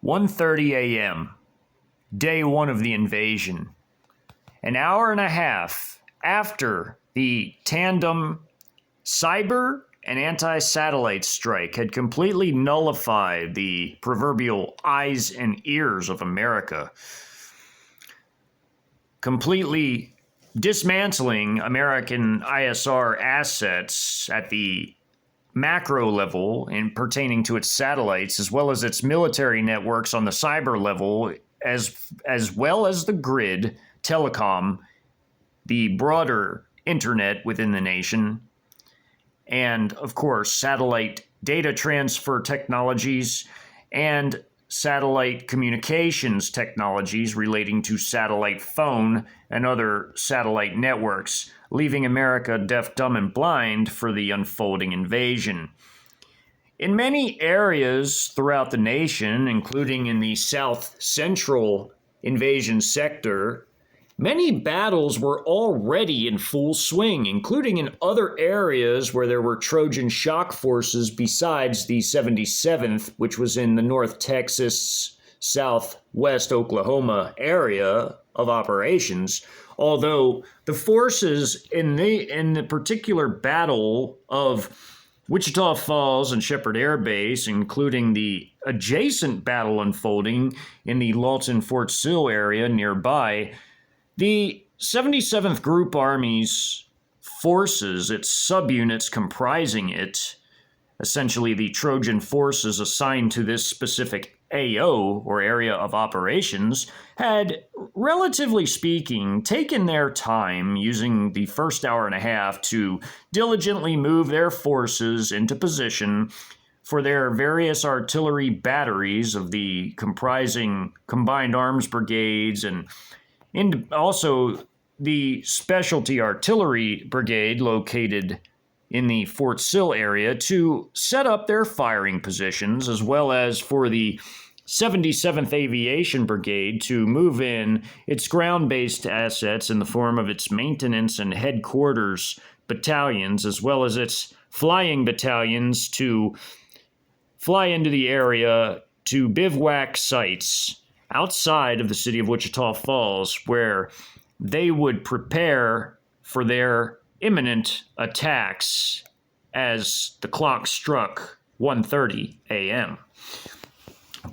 1:30 a.m., day one of the invasion. An hour and a half after the tandem cyber and anti-satellite strike had completely nullified the proverbial eyes and ears of America, completely dismantling American ISR assets at the macro level in pertaining to its satellites, as well as its military networks on the cyber level, as well as the grid, telecom, the broader internet within the nation, and of course satellite data transfer technologies and satellite communications technologies relating to satellite phone and other satellite networks, leaving America deaf, dumb, and blind for the unfolding invasion. In many areas throughout the nation, including in the south central invasion sector, many battles were already in full swing, including in other areas where there were Trojan shock forces besides the 77th, which was in the North Texas, Southwest Oklahoma area of operations. Although the forces in the particular battle of Wichita Falls and Sheppard Air Base, including the adjacent battle unfolding in the Lawton-Fort Sill area nearby, the 77th Group Army's forces, its subunits comprising it, essentially the Trojan forces assigned to this specific AO, or area of operations, had, relatively speaking, taken their time using the first hour and a half to diligently move their forces into position for their various artillery batteries of the comprising Combined Arms Brigades and also the Specialty Artillery Brigade located in the Fort Sill area to set up their firing positions, as well as for the 77th Aviation Brigade to move in its ground-based assets in the form of its maintenance and headquarters battalions, as well as its flying battalions to fly into the area to bivouac sites outside of the city of Wichita Falls, where they would prepare for their imminent attacks as the clock struck 1:30 a.m.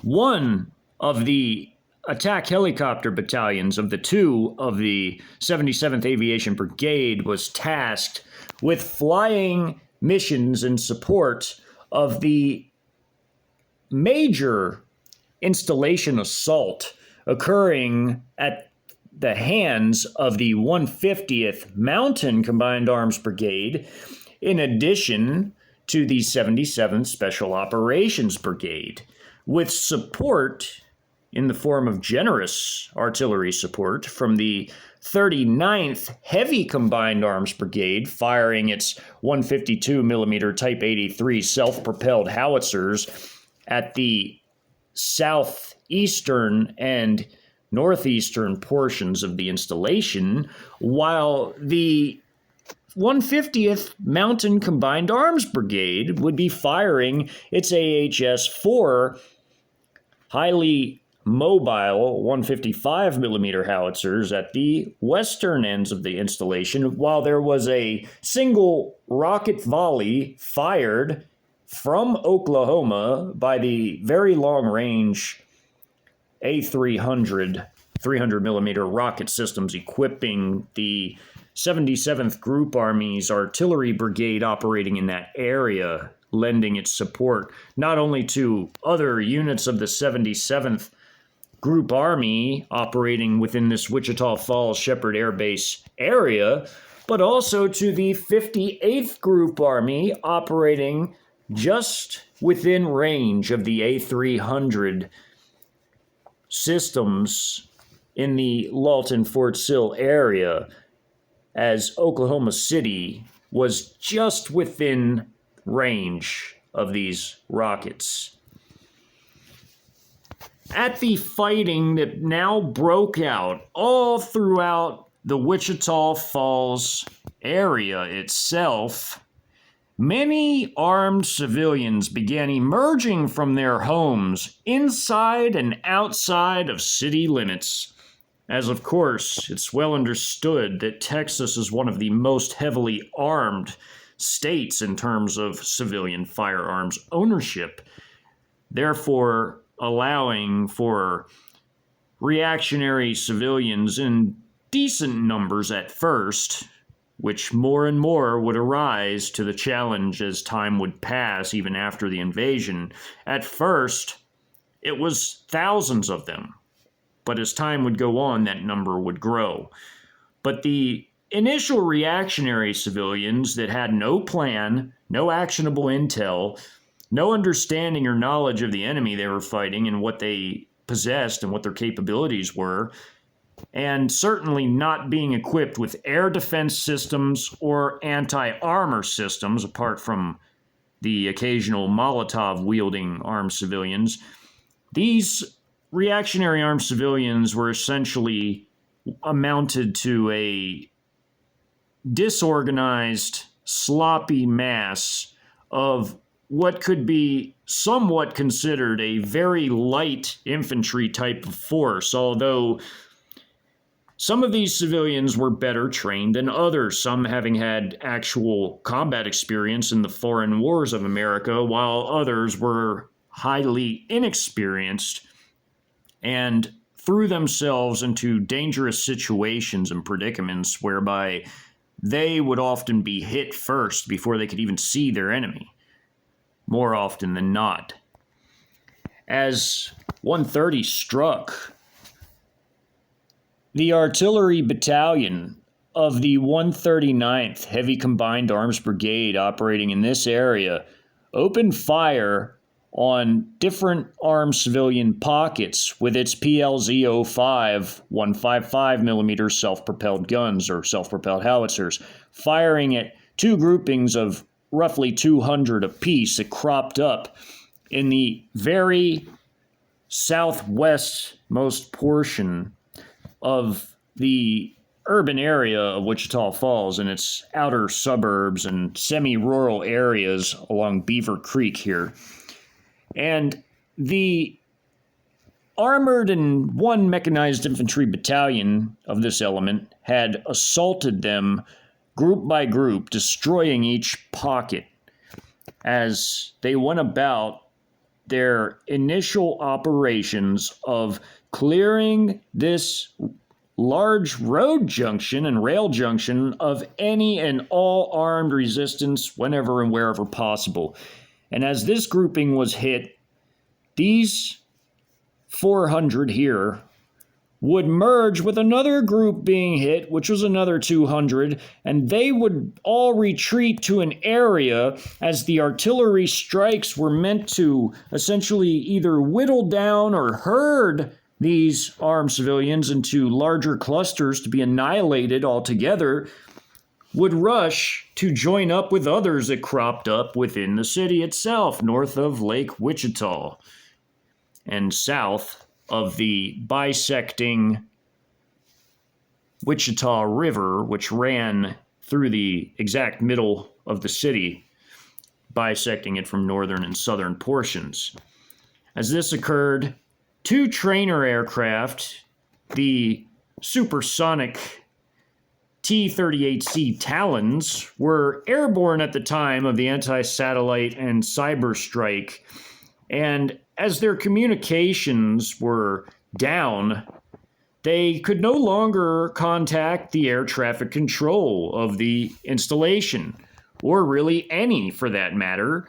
One of the attack helicopter battalions of the two of the 77th Aviation Brigade was tasked with flying missions in support of the major installation assault occurring at the hands of the 150th Mountain Combined Arms Brigade, in addition to the 77th Special Operations Brigade, with support in the form of generous artillery support from the 39th Heavy Combined Arms Brigade, firing its 152mm Type 83 self-propelled howitzers at the southeastern and northeastern portions of the installation, while the 150th Mountain Combined Arms Brigade would be firing its AHS-4 highly mobile 155mm howitzers at the western ends of the installation, while there was a single rocket volley fired from Oklahoma by the very long-range A300 300mm rocket systems equipping the 77th Group Army's artillery brigade operating in that area, lending its support not only to other units of the 77th Group Army operating within this Wichita Falls Sheppard Air Base area, but also to the 58th Group Army operating just within range of the A300 systems in the Lawton-Fort Sill area, as Oklahoma City was just within range of these rockets. At the fighting that now broke out all throughout the Wichita Falls area itself, many armed civilians began emerging from their homes inside and outside of city limits, as of course it's well understood that Texas is one of the most heavily armed states in terms of civilian firearms ownership, therefore allowing for reactionary civilians in decent numbers at first, which more and more would arise to the challenge as time would pass even after the invasion. At first, it was thousands of them, but as time would go on, that number would grow. But the initial reactionary civilians that had no plan, no actionable intel, no understanding or knowledge of the enemy they were fighting and what they possessed and what their capabilities were, and certainly not being equipped with air defense systems or anti-armor systems, apart from the occasional Molotov-wielding armed civilians, these reactionary armed civilians were essentially amounted to a disorganized, sloppy mass of what could be somewhat considered a very light infantry type of force, although some of these civilians were better trained than others, some having had actual combat experience in the foreign wars of America, while others were highly inexperienced and threw themselves into dangerous situations and predicaments whereby they would often be hit first before they could even see their enemy, more often than not. As 130 struck, the artillery battalion of the 139th Heavy Combined Arms Brigade operating in this area opened fire on different armed civilian pockets with its PLZ-05 155mm self-propelled guns or self-propelled howitzers, firing at two groupings of roughly 200 apiece that cropped up in the very southwestmost portion of the urban area of Wichita Falls and its outer suburbs and semi-rural areas along Beaver Creek here. And the armored and one mechanized infantry battalion of this element had assaulted them group by group, destroying each pocket as they went about their initial operations of clearing this large road junction and rail junction of any and all armed resistance whenever and wherever possible. And as this grouping was hit, these 400 here would merge with another group being hit, which was another 200, and they would all retreat to an area as the artillery strikes were meant to essentially either whittle down or herd these armed civilians into larger clusters to be annihilated altogether, would rush to join up with others that cropped up within the city itself, north of Lake Wichita and south of the bisecting Wichita River, which ran through the exact middle of the city, bisecting it from northern and southern portions. As this occurred, two trainer aircraft, the supersonic T-38C Talons, were airborne at the time of the anti-satellite and cyber strike, and as their communications were down, they could no longer contact the air traffic control of the installation, or really any for that matter,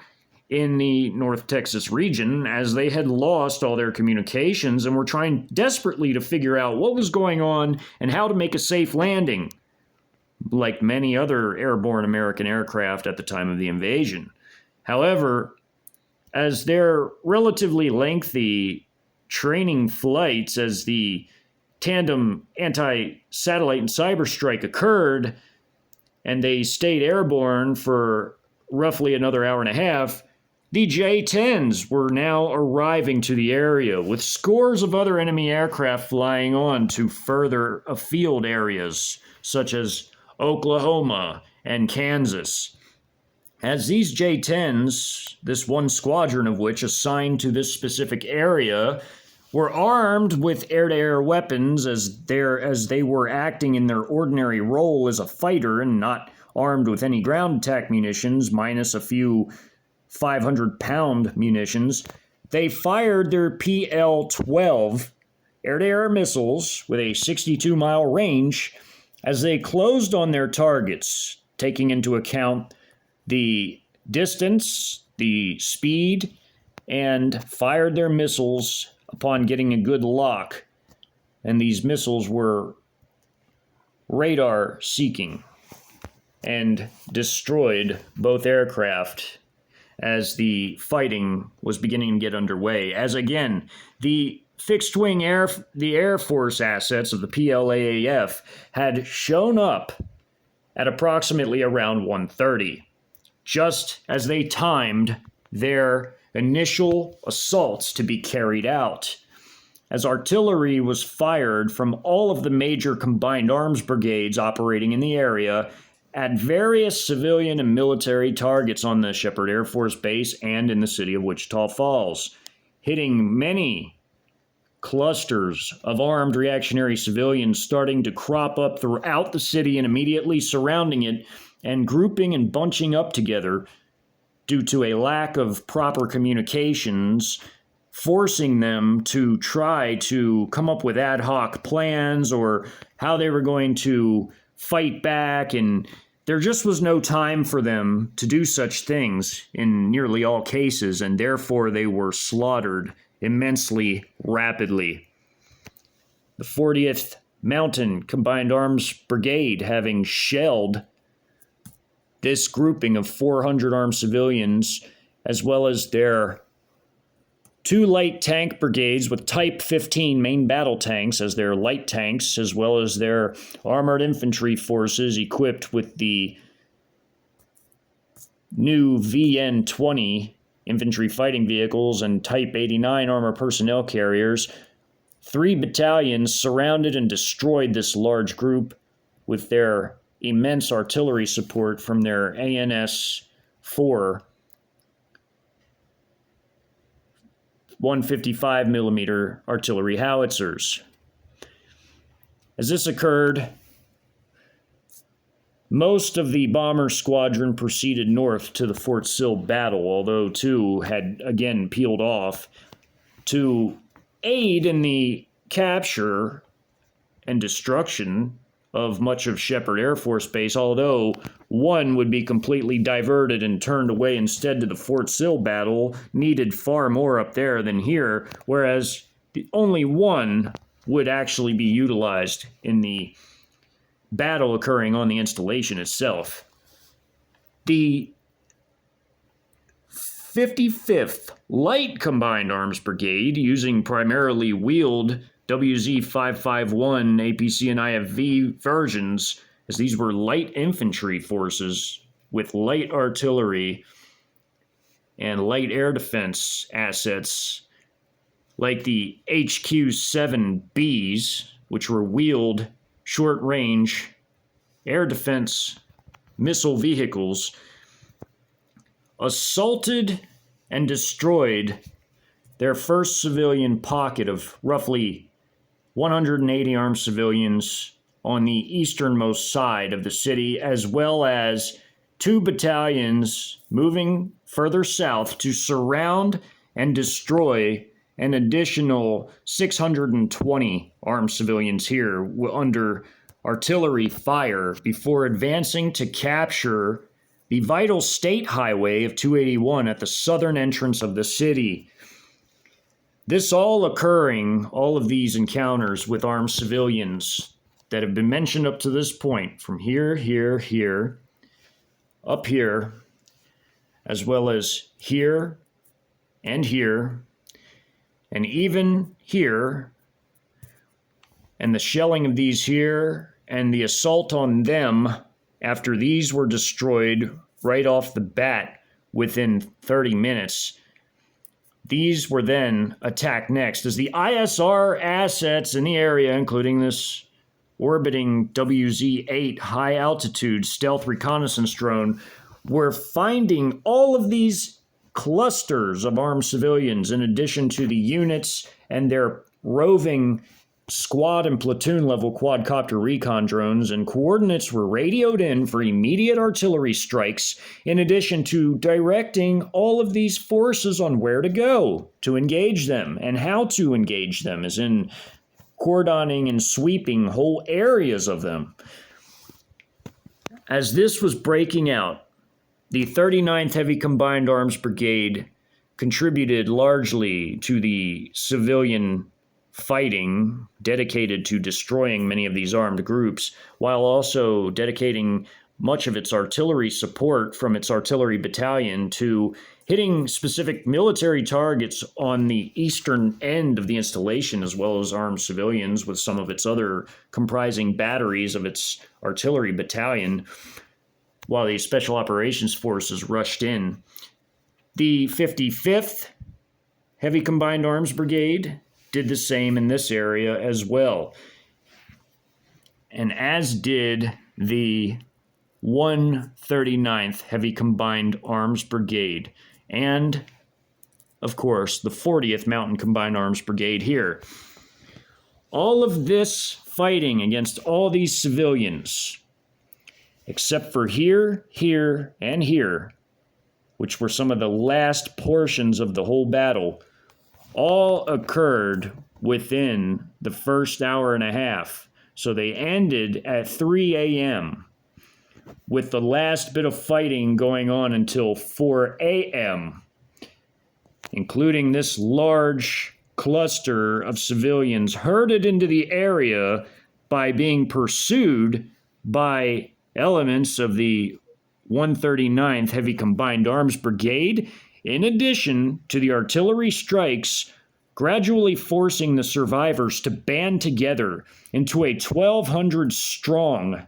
in the North Texas region, as they had lost all their communications and were trying desperately to figure out what was going on and how to make a safe landing, like many other airborne American aircraft at the time of the invasion. However, as their relatively lengthy training flights as the tandem anti-satellite and cyber strike occurred, and they stayed airborne for roughly another hour and a half, the J-10s were now arriving to the area with scores of other enemy aircraft flying on to further afield areas such as Oklahoma and Kansas. As these J-10s, this one squadron of which assigned to this specific area, were armed with air-to-air weapons as they were acting in their ordinary role as a fighter and not armed with any ground attack munitions, minus a few 500-pound munitions, they fired their PL-12 air-to-air missiles with a 62-mile range as they closed on their targets, taking into account the distance, the speed, and fired their missiles upon getting a good lock. And these missiles were radar seeking and destroyed both aircraft as the fighting was beginning to get underway. As again, the fixed-wing the Air Force assets of the PLAAF had shown up at approximately around 1:30, just as they timed their initial assaults to be carried out. As artillery was fired from all of the major combined arms brigades operating in the area at various civilian and military targets on the Sheppard Air Force Base and in the city of Wichita Falls, hitting many clusters of armed reactionary civilians starting to crop up throughout the city and immediately surrounding it and grouping and bunching up together due to a lack of proper communications, forcing them to try to come up with ad hoc plans or how they were going to fight back, and there just was no time for them to do such things in nearly all cases, and therefore they were slaughtered immensely rapidly. The 40th Mountain Combined Arms Brigade, having shelled this grouping of 400 armed civilians, as well as their 2 light tank brigades with Type 15 main battle tanks as their light tanks, as well as their armored infantry forces equipped with the new VN-20 infantry fighting vehicles and Type 89 armor personnel carriers. 3 battalions surrounded and destroyed this large group with their immense artillery support from their ANS-4 155mm artillery howitzers. As this occurred, most of the bomber squadron proceeded north to the Fort Sill battle, although 2 had again peeled off to aid in the capture and destruction of much of Sheppard Air Force Base, although 1 would be completely diverted and turned away instead to the Fort Sill battle, needed far more up there than here, whereas only 1 would actually be utilized in the battle occurring on the installation itself. The 55th Light Combined Arms Brigade, using primarily wheeled WZ-551 APC and IFV versions, as these were light infantry forces with light artillery and light air defense assets, like the HQ-7Bs, which were wheeled short-range air defense missile vehicles, assaulted and destroyed their first civilian pocket of roughly 180 armed civilians on the easternmost side of the city, as well as 2 battalions moving further south to surround and destroy an additional 620 armed civilians here under artillery fire before advancing to capture the vital state highway of 281 at the southern entrance of the city. This all occurring, all of these encounters with armed civilians that have been mentioned up to this point, from here, up here, as well as here, and even here, and the shelling of these here, and the assault on them after these were destroyed right off the bat within 30 minutes. These were then attacked next as the ISR assets in the area, including this orbiting WZ-8 high-altitude stealth reconnaissance drone, were finding all of these clusters of armed civilians in addition to the units and their roving squad and platoon level quadcopter recon drones, and coordinates were radioed in for immediate artillery strikes, in addition to directing all of these forces on where to go to engage them and how to engage them, as in cordoning and sweeping whole areas of them. As this was breaking out, the 39th Heavy Combined Arms Brigade contributed largely to the civilian fighting dedicated to destroying many of these armed groups, while also dedicating much of its artillery support from its artillery battalion to hitting specific military targets on the eastern end of the installation, as well as armed civilians with some of its other comprising batteries of its artillery battalion, while the Special Operations Forces rushed in. The 55th Heavy Combined Arms Brigade did the same in this area as well. And as did the 139th Heavy Combined Arms Brigade, and, of course, the 40th Mountain Combined Arms Brigade here. All of this fighting against all these civilians, except for here, here, and here, which were some of the last portions of the whole battle, all occurred within the first hour and a half. So they ended at 3 a.m. with the last bit of fighting going on until 4 a.m., including this large cluster of civilians herded into the area by being pursued by elements of the 139th Heavy Combined Arms Brigade, in addition to the artillery strikes gradually forcing the survivors to band together into a 1,200-strong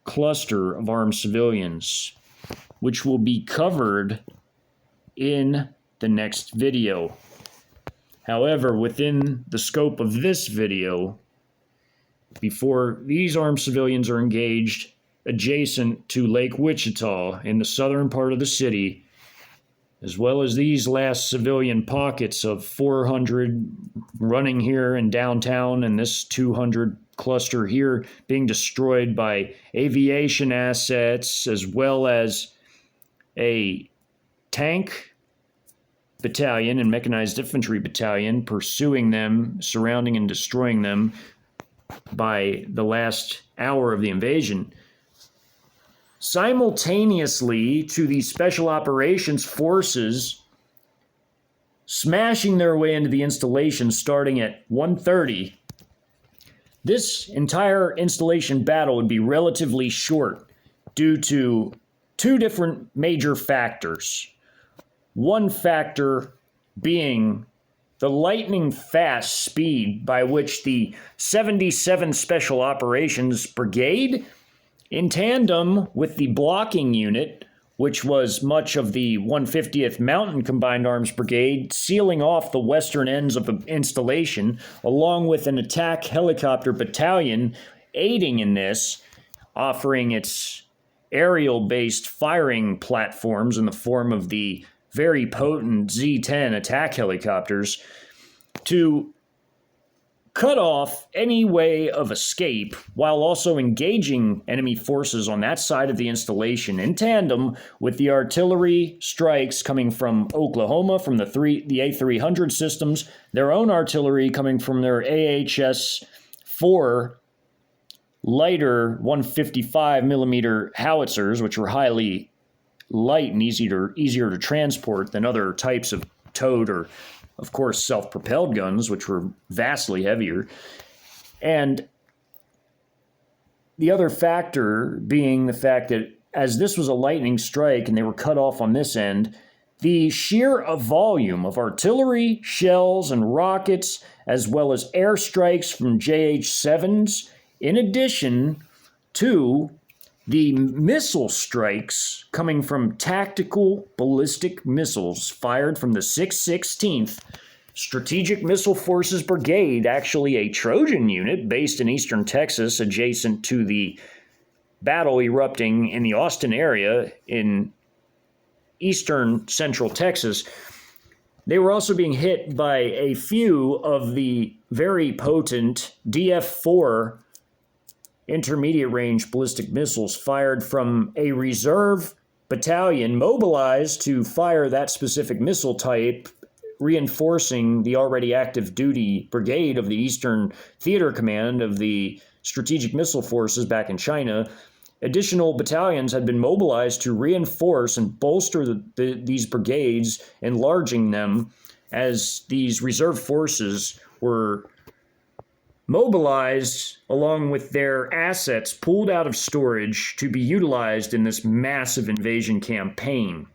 cluster of armed civilians, which will be covered in the next video. However, within the scope of this video, before these armed civilians are engaged adjacent to Lake Wichita in the southern part of the city, as well as these last civilian pockets of 400 running here in downtown and this 200 cluster here being destroyed by aviation assets, as well as a tank battalion and mechanized infantry battalion pursuing them, surrounding and destroying them by the last hour of the invasion. Simultaneously to the Special Operations Forces smashing their way into the installation starting at 1:30, this entire installation battle would be relatively short due to two different major factors. One factor being the lightning fast speed by which the 77th Special Operations Brigade, in tandem with the blocking unit, which was much of the 150th Mountain Combined Arms Brigade, sealing off the western ends of the installation, along with an attack helicopter battalion aiding in this, offering its aerial-based firing platforms in the form of the very potent Z-10 attack helicopters, to cut off any way of escape while also engaging enemy forces on that side of the installation in tandem with the artillery strikes coming from Oklahoma from the A300 systems, their own artillery coming from their AHS-4 lighter 155 millimeter howitzers, which were highly light and easier to transport than other types of towed or, of course, self-propelled guns, which were vastly heavier. And the other factor being the fact that as this was a lightning strike and they were cut off on this end, the sheer volume of artillery, shells, and rockets, as well as airstrikes from JH-7s, in addition to the missile strikes coming from tactical ballistic missiles fired from the 616th Strategic Missile Forces Brigade, actually a Trojan unit based in eastern Texas adjacent to the battle erupting in the Austin area in eastern central Texas, they were also being hit by a few of the very potent DF-4 intermediate range ballistic missiles fired from a reserve battalion mobilized to fire that specific missile type, reinforcing the already active duty brigade of the Eastern Theater Command of the Strategic Missile Forces back in China. Additional battalions had been mobilized to reinforce and bolster these brigades, enlarging them as these reserve forces were mobilized along with their assets pulled out of storage to be utilized in this massive invasion campaign.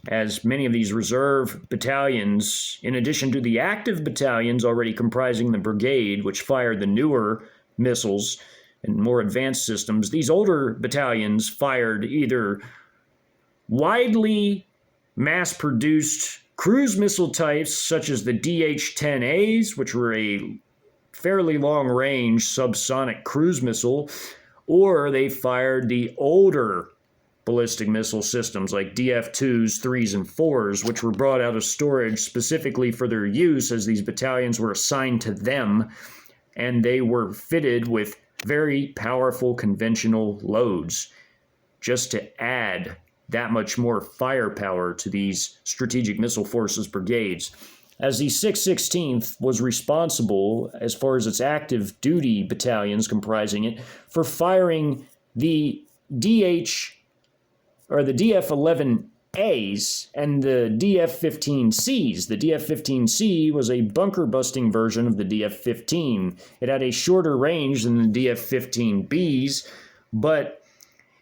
As many of these reserve battalions, in addition to the active battalions already comprising the brigade, which fired the newer missiles and more advanced systems, these older battalions fired either widely mass-produced cruise missile types such as the DH-10As, which were a fairly long-range subsonic cruise missile, or they fired the older ballistic missile systems like DF-2s, 3s, and 4s, which were brought out of storage specifically for their use as these battalions were assigned to them, and they were fitted with very powerful conventional loads just to add that much more firepower to these strategic missile forces brigades. As the 616th was responsible, as far as its active duty battalions comprising it, for firing the DF-11As and the DF-15Cs. The DF-15C was a bunker-busting version of the DF-15. It had a shorter range than the DF-15Bs, but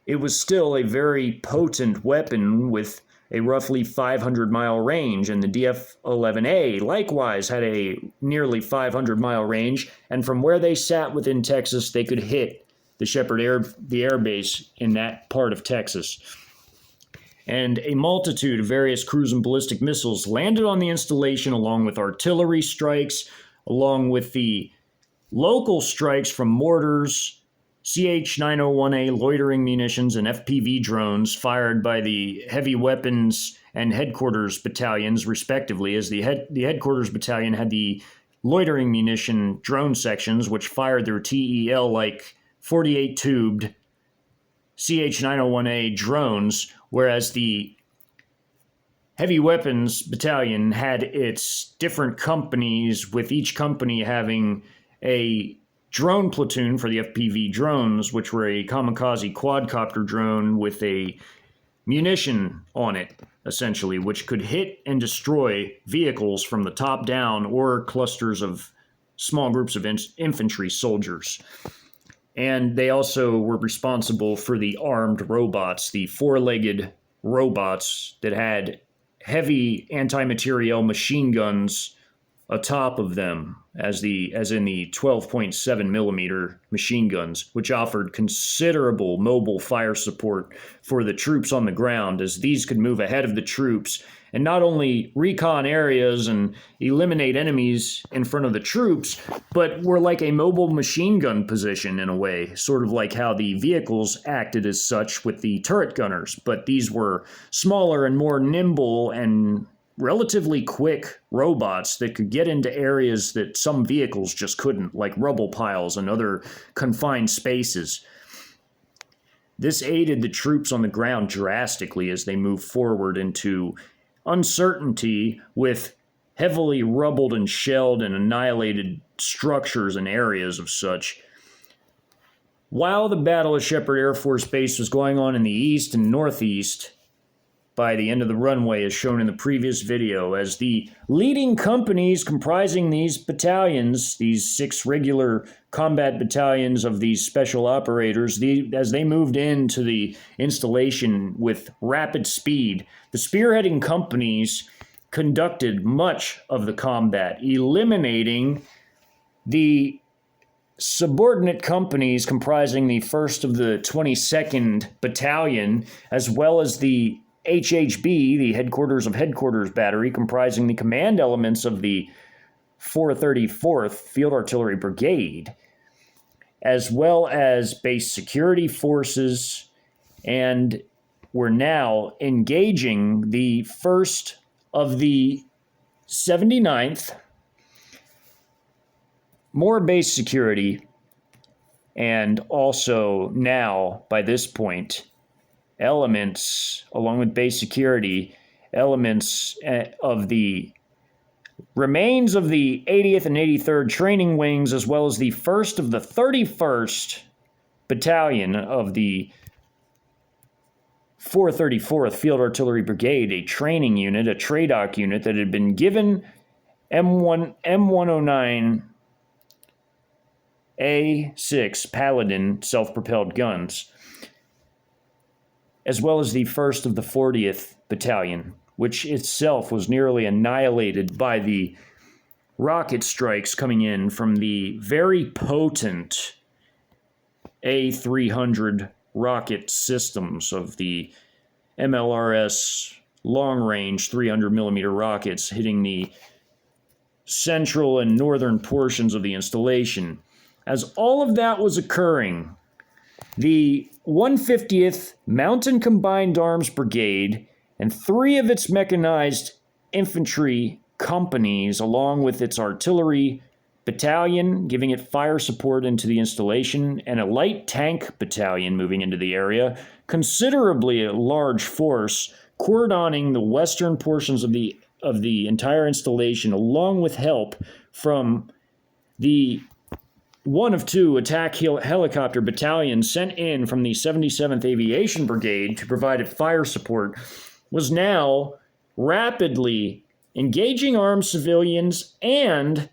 it was still a very potent weapon with a roughly 500-mile range, and the DF-11A likewise had a nearly 500-mile range, and from where they sat within Texas, they could hit the Sheppard Air Base in that part of Texas. And a multitude of various cruise and ballistic missiles landed on the installation along with artillery strikes, along with the local strikes from mortars, CH-901A loitering munitions, and FPV drones fired by the heavy weapons and headquarters battalions, respectively, as the headquarters battalion had the loitering munition drone sections, which fired their TEL-like 48-tubed CH-901A drones, whereas the heavy weapons battalion had its different companies, with each company having a drone platoon for the FPV drones, which were a kamikaze quadcopter drone with a munition on it, essentially, which could hit and destroy vehicles from the top down or clusters of small groups of infantry soldiers. And they also were responsible for the armed robots, the four-legged robots that had heavy anti-materiel machine guns atop of them, as in the 12.7 millimeter machine guns, which offered considerable mobile fire support for the troops on the ground, as these could move ahead of the troops and not only recon areas and eliminate enemies in front of the troops, but were like a mobile machine gun position in a way, sort of like how the vehicles acted as such with the turret gunners. But these were smaller and more nimble and relatively quick robots that could get into areas that some vehicles just couldn't, like rubble piles and other confined spaces. This aided the troops on the ground drastically as they moved forward into uncertainty with heavily rubbled and shelled and annihilated structures and areas of such. While the Battle of Sheppard Air Force Base was going on in the east and northeast, by the end of the runway, as shown in the previous video, as the leading companies comprising these battalions, these 6 regular combat battalions of these special operators, as they moved into the installation with rapid speed, the spearheading companies conducted much of the combat, eliminating the subordinate companies comprising the 1st of the 22nd Battalion, as well as the HHB, the Headquarters of Headquarters Battery, comprising the command elements of the 434th Field Artillery Brigade. as well as base security forces, and we're now engaging the first of the 79th, more base security, and also now, by this point, elements, along with base security, elements of the remains of the 80th and 83rd training wings, as well as the first of the 31st Battalion of the 434th Field Artillery Brigade, a training unit, a TRADOC unit that had been given M109 A6 Paladin self-propelled guns, as well as the first of the 40th Battalion, which itself was nearly annihilated by the rocket strikes coming in from the very potent A300 rocket systems of the MLRS long-range 300mm rockets hitting the central and northern portions of the installation. As all of that was occurring, the 150th Mountain Combined Arms Brigade and 3 of its mechanized infantry companies, along with its artillery battalion, giving it fire support into the installation, and a light tank battalion moving into the area, considerably a large force, cordoning the western portions of the entire installation, along with help from the one of 2 attack helicopter battalions sent in from the 77th Aviation Brigade to provide fire support, was now rapidly engaging armed civilians and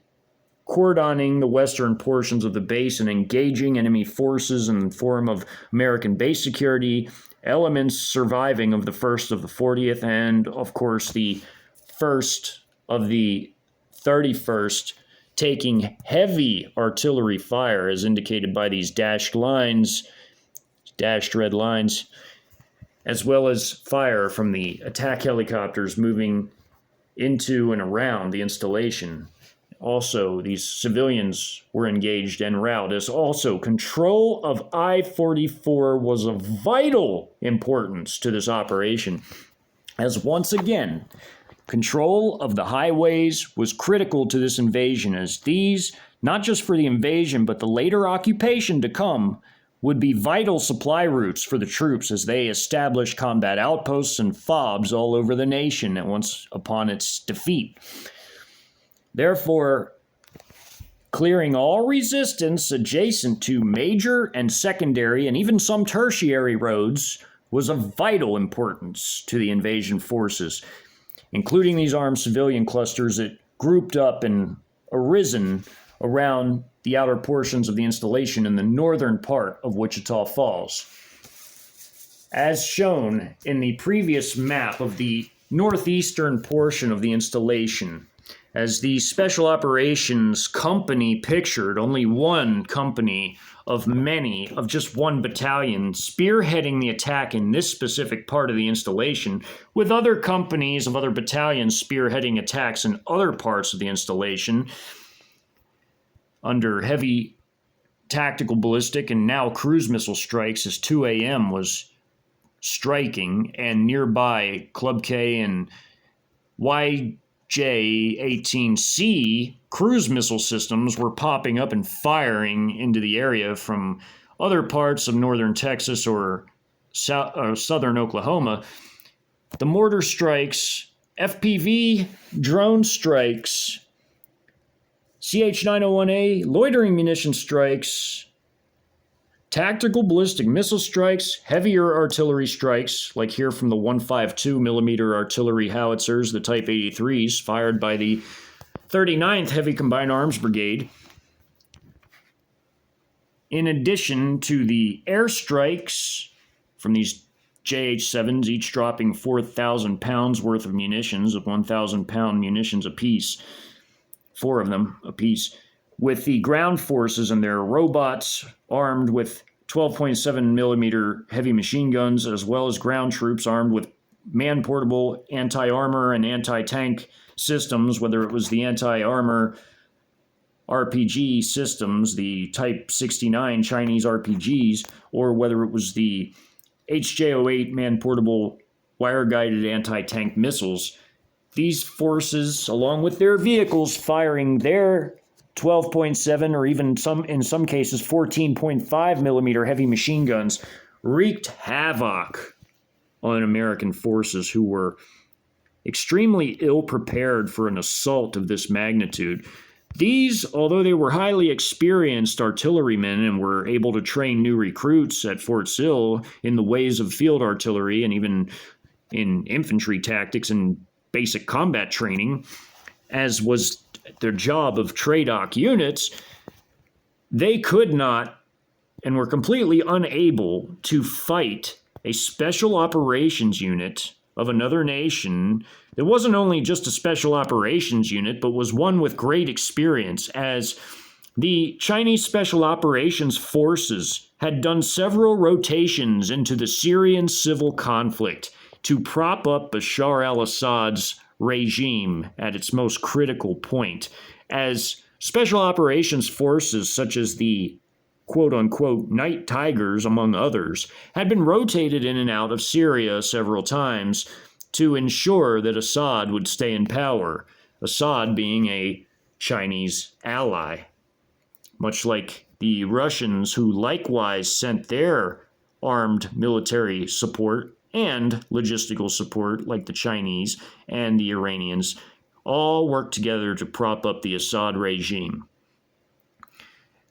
cordoning the western portions of the base and engaging enemy forces in the form of American base security, elements surviving of the 1st of the 40th, and, of course, the 1st of the 31st, taking heavy artillery fire, as indicated by these dashed lines, dashed red lines, as well as fire from the attack helicopters moving into and around the installation. Also, these civilians were engaged en route, as also control of I-44 was of vital importance to this operation, as once again, control of the highways was critical to this invasion, as these, not just for the invasion, but the later occupation to come, would be vital supply routes for the troops as they established combat outposts and FOBs all over the nation at once upon its defeat. Therefore, clearing all resistance adjacent to major and secondary and even some tertiary roads was of vital importance to the invasion forces, including these armed civilian clusters that grouped up and arisen around the outer portions of the installation in the northern part of Wichita Falls. As shown in the previous map of the northeastern portion of the installation, as the Special Operations Company pictured, only one company of many, of just one battalion, spearheading the attack in this specific part of the installation, with other companies of other battalions spearheading attacks in other parts of the installation, under heavy tactical ballistic and now cruise missile strikes as 2 a.m. was striking, and nearby Club K and YJ-18C cruise missile systems were popping up and firing into the area from other parts of northern Texas or southern Oklahoma. The mortar strikes, FPV drone strikes, CH-901A loitering munition strikes, tactical ballistic missile strikes, heavier artillery strikes, like here from the 152mm artillery howitzers, the Type 83s, fired by the 39th Heavy Combined Arms Brigade, in addition to the airstrikes from these JH-7s, each dropping 4,000 pounds worth of munitions, of 1,000-pound munitions apiece, 4 of them apiece, with the ground forces and their robots armed with 12.7mm heavy machine guns, as well as ground troops armed with man-portable anti-armor and anti-tank systems, whether it was the anti-armor RPG systems, the Type 69 Chinese RPGs, or whether it was the HJ-08 man-portable wire-guided anti-tank missiles, these forces, along with their vehicles firing their 12.7 or even in some cases 14.5 millimeter heavy machine guns, wreaked havoc on American forces who were extremely ill-prepared for an assault of this magnitude. These, although they were highly experienced artillerymen and were able to train new recruits at Fort Sill in the ways of field artillery and even in infantry tactics and basic combat training, as was their job of TRADOC units, they could not and were completely unable to fight a special operations unit of another nation that wasn't only just a special operations unit, but was one with great experience, as the Chinese Special Operations Forces had done several rotations into the Syrian civil conflict to prop up Bashar al-Assad's regime at its most critical point, as Special Operations Forces such as the quote-unquote Night Tigers, among others, had been rotated in and out of Syria several times to ensure that Assad would stay in power, Assad being a Chinese ally. Much like the Russians, who likewise sent their armed military support and logistical support, like the Chinese and the Iranians, all worked together to prop up the Assad regime.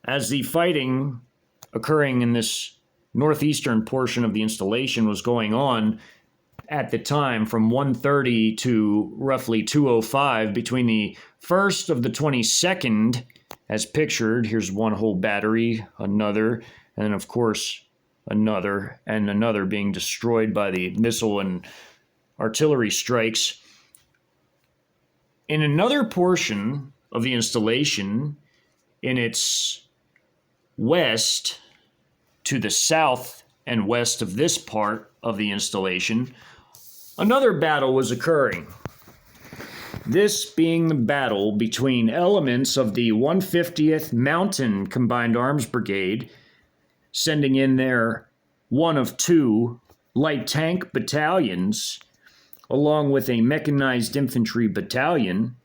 As the fighting occurring in this northeastern portion of the installation was going on at the time from 1:30 to roughly 2:05 between the 1st of the 22nd, as pictured, here's one whole battery, another, and then of course another, and another being destroyed by the missile and artillery strikes. In another portion of the installation, in its west, to the south and west of this part of the installation, another battle was occurring. This being the battle between elements of the 150th Mountain Combined Arms Brigade, sending in their one of two light tank battalions, along with a mechanized infantry battalion,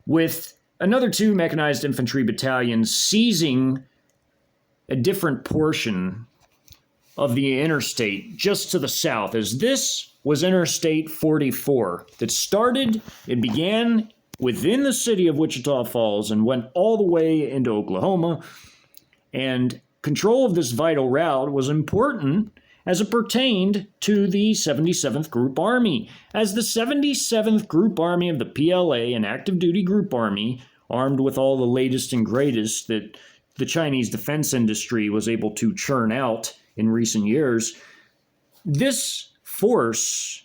with another two mechanized infantry battalions seizing a different portion of the interstate just to the south, as this was Interstate 44 it began within the city of Wichita Falls and went all the way into Oklahoma, and control of this vital route was important as it pertained to the 77th Group Army, as the 77th Group Army of the PLA, an active duty group army, armed with all the latest and greatest that the Chinese defense industry was able to churn out in recent years. This force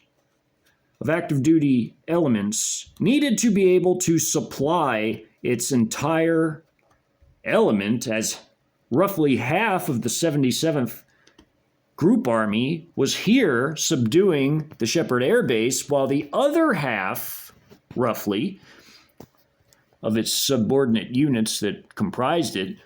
of active duty elements needed to be able to supply its entire element, as roughly half of the 77th Group Army was here subduing the Sheppard Air Base, while the other half, roughly, of its subordinate units that comprised it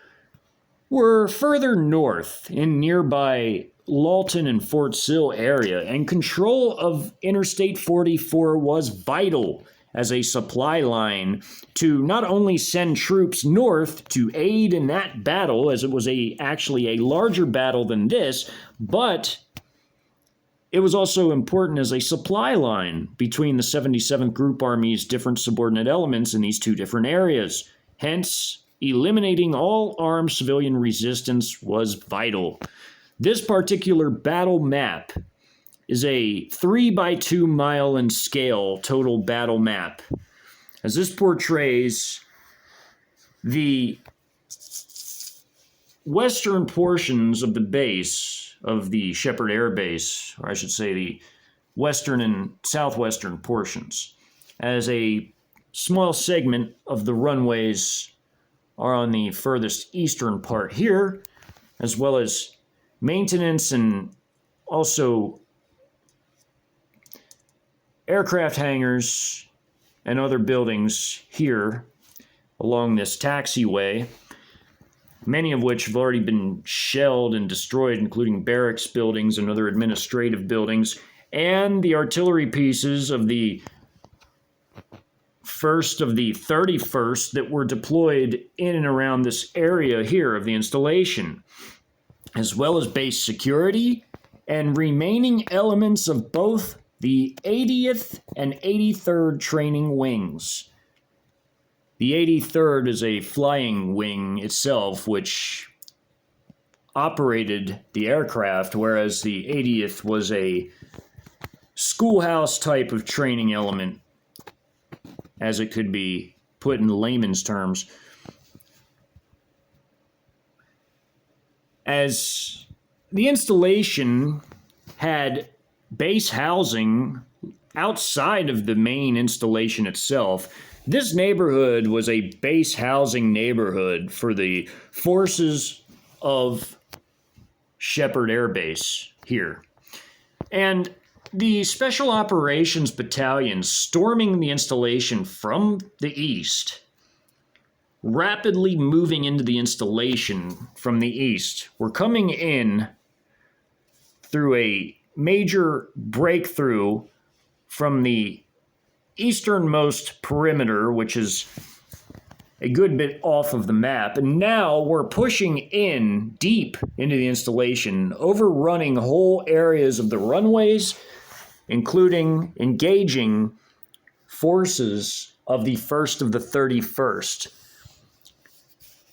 were further north in nearby Lawton and Fort Sill area, and control of Interstate 44 was vital as a supply line to not only send troops north to aid in that battle, as it was actually a larger battle than this, but it was also important as a supply line between the 77th Group Army's different subordinate elements in these two different areas. Hence, eliminating all armed civilian resistance was vital. This particular battle map is a 3x2 mile in scale total battle map, as this portrays the western portions of the base of the Sheppard Air Base, or I should say the western and southwestern portions, as a small segment of the runways are on the furthest eastern part here, as well as maintenance and also aircraft hangars and other buildings here along this taxiway, many of which have already been shelled and destroyed, including barracks buildings and other administrative buildings, and the artillery pieces of the 1st of the 31st that were deployed in and around this area here of the installation, as well as base security and remaining elements of both the 80th and 83rd training wings. The 83rd is a flying wing itself, which operated the aircraft, whereas the 80th was a schoolhouse type of training element, as it could be put in layman's terms. As the installation had base housing outside of the main installation itself, this neighborhood was a base housing neighborhood for the forces of Sheppard Air Base here. And the Special Operations Battalions storming the installation from the east, rapidly moving into the installation from the east, were coming in through a major breakthrough from the easternmost perimeter, which is a good bit off of the map, and now we're pushing in deep into the installation, overrunning whole areas of the runways, including engaging forces of the 1st of the 31st.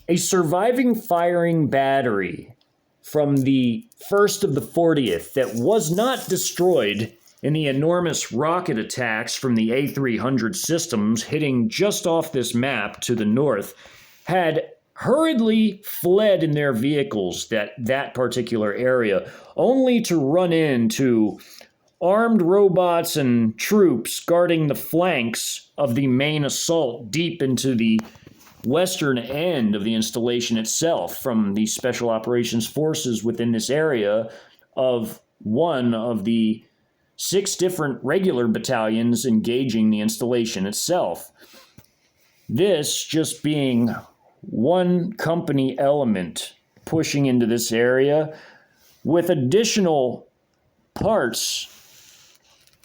A surviving firing battery from the 1st of the 40th that was not destroyed in the enormous rocket attacks from the A300 systems hitting just off this map to the north had hurriedly fled in their vehicles that particular area, only to run into armed robots and troops guarding the flanks of the main assault deep into the western end of the installation itself from the Special Operations Forces within this area of one of the 6 different regular battalions engaging the installation itself. This just being one company element pushing into this area with additional parts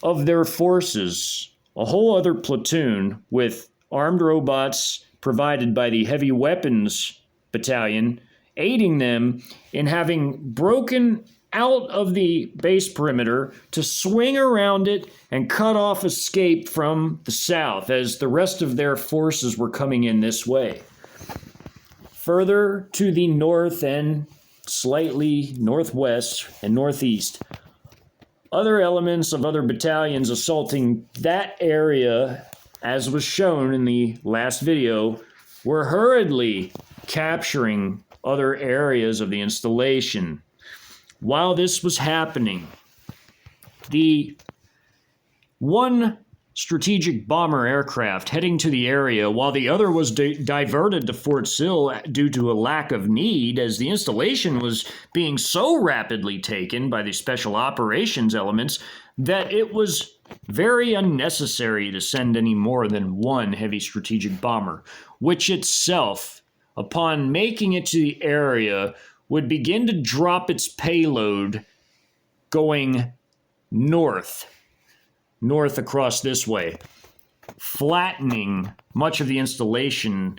of their forces, a whole other platoon with armed robots provided by the Heavy Weapons Battalion, aiding them in having broken out of the base perimeter to swing around it and cut off escape from the south as the rest of their forces were coming in this way. Further to the north and slightly northwest and northeast, other elements of other battalions assaulting that area, as was shown in the last video, were hurriedly capturing other areas of the installation. While this was happening, the one strategic bomber aircraft heading to the area, while the other was diverted to Fort Sill due to a lack of need, as the installation was being so rapidly taken by the special operations elements that it was very unnecessary to send any more than one heavy strategic bomber, which itself, upon making it to the area, would begin to drop its payload going north across this way, flattening much of the installation,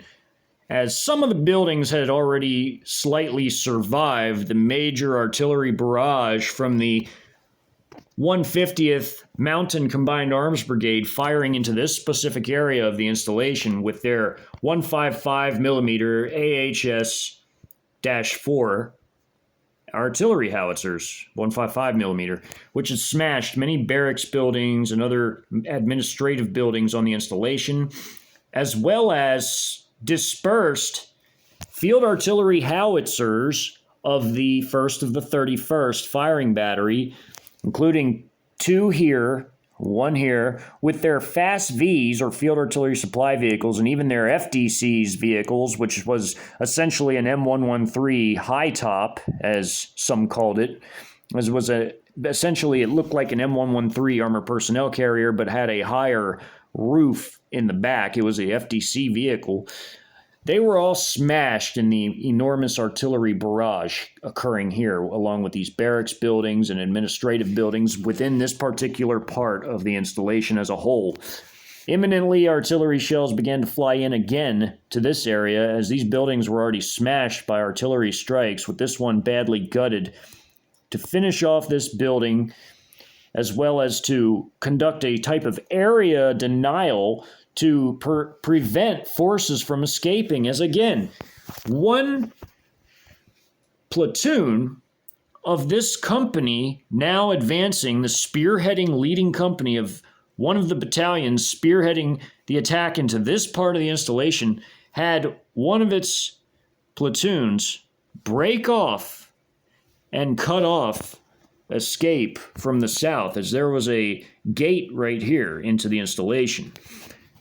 as some of the buildings had already slightly survived the major artillery barrage from the 150th Mountain Combined Arms Brigade firing into this specific area of the installation with their 155mm AHS-4 artillery howitzers, 155mm, which has smashed many barracks buildings and other administrative buildings on the installation, as well as dispersed field artillery howitzers of the 1st of the 31st firing battery, including 2 here, 1 here, with their FAST Vs, or Field Artillery Supply Vehicles, and even their FDCs vehicles, which was essentially an M113 high top, as some called it, as was essentially it looked like an M113 armored personnel carrier, but had a higher roof in the back. It was a FDC vehicle. they were all smashed in the enormous artillery barrage occurring here, along with these barracks buildings and administrative buildings within this particular part of the installation as a whole. Imminently, artillery shells began to fly in again to this area, as these buildings were already smashed by artillery strikes, with this one badly gutted. To finish off this building, as well as to conduct a type of area denial to prevent forces from escaping, as again, one platoon of this company, now advancing, the spearheading leading company of one of the battalions spearheading the attack into this part of the installation, had one of its platoons break off and cut off escape from the south, as there was a gate right here into the installation.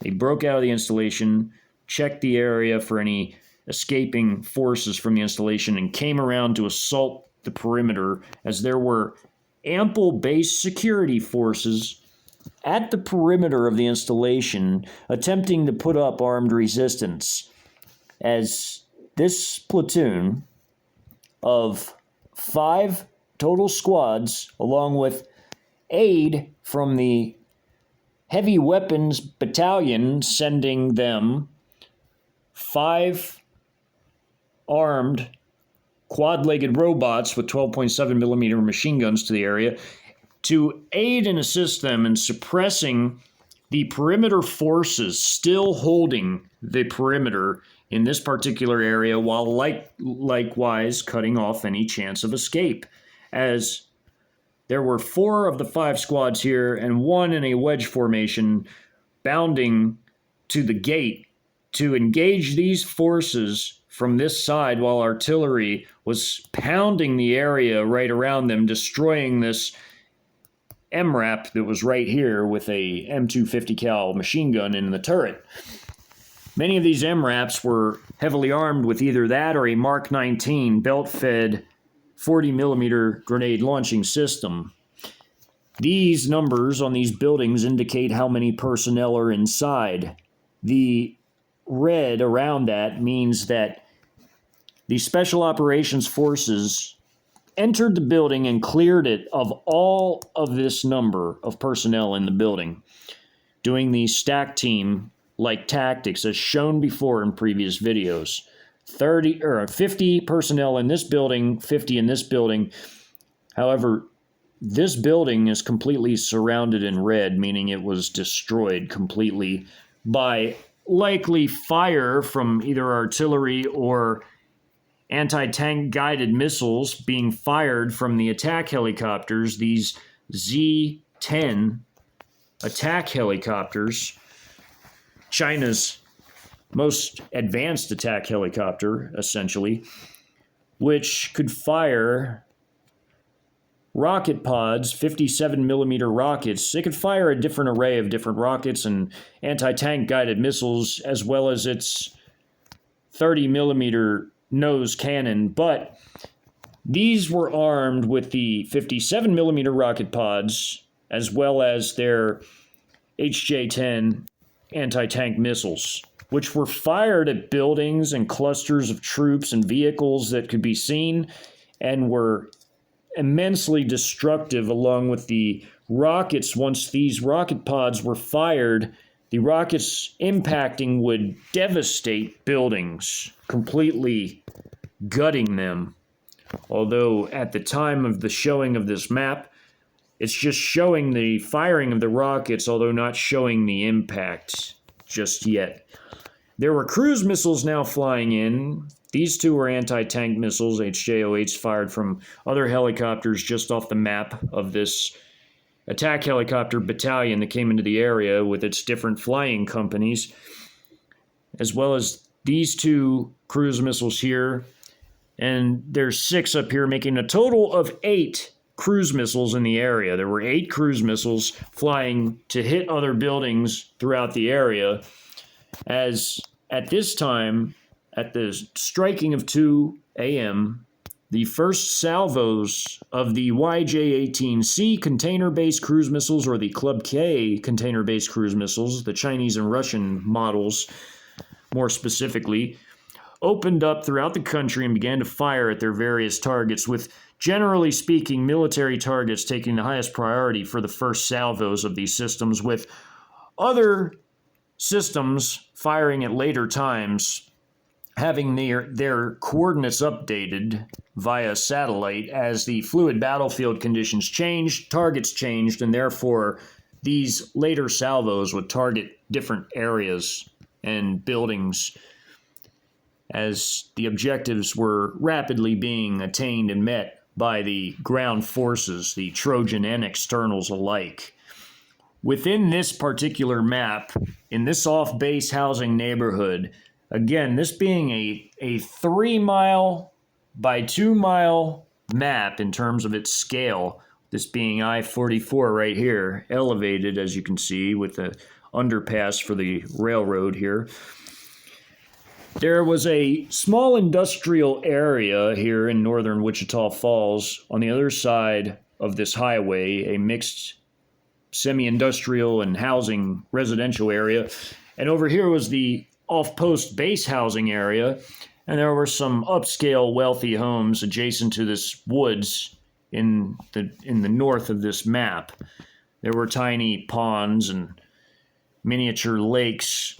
They broke out of the installation, checked the area for any escaping forces from the installation, and came around to assault the perimeter, as there were ample base security forces at the perimeter of the installation attempting to put up armed resistance, as this platoon of 5 total squads, along with aid from the Heavy Weapons Battalion, sending them 5 armed quad-legged robots with 12.7 millimeter machine guns to the area to aid and assist them in suppressing the perimeter forces still holding the perimeter in this particular area, while likewise cutting off any chance of escape, as there were 4 of the 5 squads here and 1 in a wedge formation bounding to the gate to engage these forces from this side, while artillery was pounding the area right around them, destroying this MRAP that was right here with a M250 cal machine gun in the turret. Many of these MRAPs were heavily armed with either that or a Mark 19 belt-fed 40 millimeter grenade launching system. These numbers on these buildings indicate how many personnel are inside. The red around that means that the Special Operations Forces entered the building and cleared it of all of this number of personnel in the building, doing the stack team like tactics as shown before in previous videos. 50 personnel in this building, 50 in this building. However, this building is completely surrounded in red, meaning it was destroyed completely by likely fire from either artillery or anti-tank guided missiles being fired from the attack helicopters, these Z-10 attack helicopters, China's most advanced attack helicopter, essentially, which could fire rocket pods, 57 millimeter rockets. It could fire a different array of different rockets and anti-tank guided missiles, as well as its 30 millimeter nose cannon, but these were armed with the 57 millimeter rocket pods, as well as their HJ-10 anti-tank missiles, which were fired at buildings and clusters of troops and vehicles that could be seen and were immensely destructive, along with the rockets. Once these rocket pods were fired, the rockets impacting would devastate buildings, completely gutting them. Although at the time of the showing of this map, it's just showing the firing of the rockets, although not showing the impact just yet. There were cruise missiles now flying in. These 2 were anti-tank missiles, HJ-08s, fired from other helicopters just off the map of this attack helicopter battalion that came into the area with its different flying companies, as well as these 2 cruise missiles here. And there's 6 up here, making a total of 8 cruise missiles in the area. There were 8 cruise missiles flying to hit other buildings throughout the area, as at this time, at the striking of 2 a.m., the first salvos of the YJ-18C container-based cruise missiles, or the Club K container-based cruise missiles, the Chinese and Russian models more specifically, opened up throughout the country and began to fire at their various targets, with, generally speaking, military targets taking the highest priority for the first salvos of these systems, with other systems firing at later times, having their coordinates updated via satellite as the fluid battlefield conditions changed, targets changed, and therefore these later salvos would target different areas and buildings as the objectives were rapidly being attained and met by the ground forces, the Trojan and externals alike. Within this particular map, in this off-base housing neighborhood, again, this being a 3 mile by 2 mile map in terms of its scale, this being I-44 right here, elevated as you can see with the underpass for the railroad here. There was a small industrial area here in northern Wichita Falls. On the other side of this highway, a mixed semi-industrial and housing residential area. And over here was the off-post base housing area. And there were some upscale wealthy homes adjacent to this woods in the north of this map. There were tiny ponds and miniature lakes.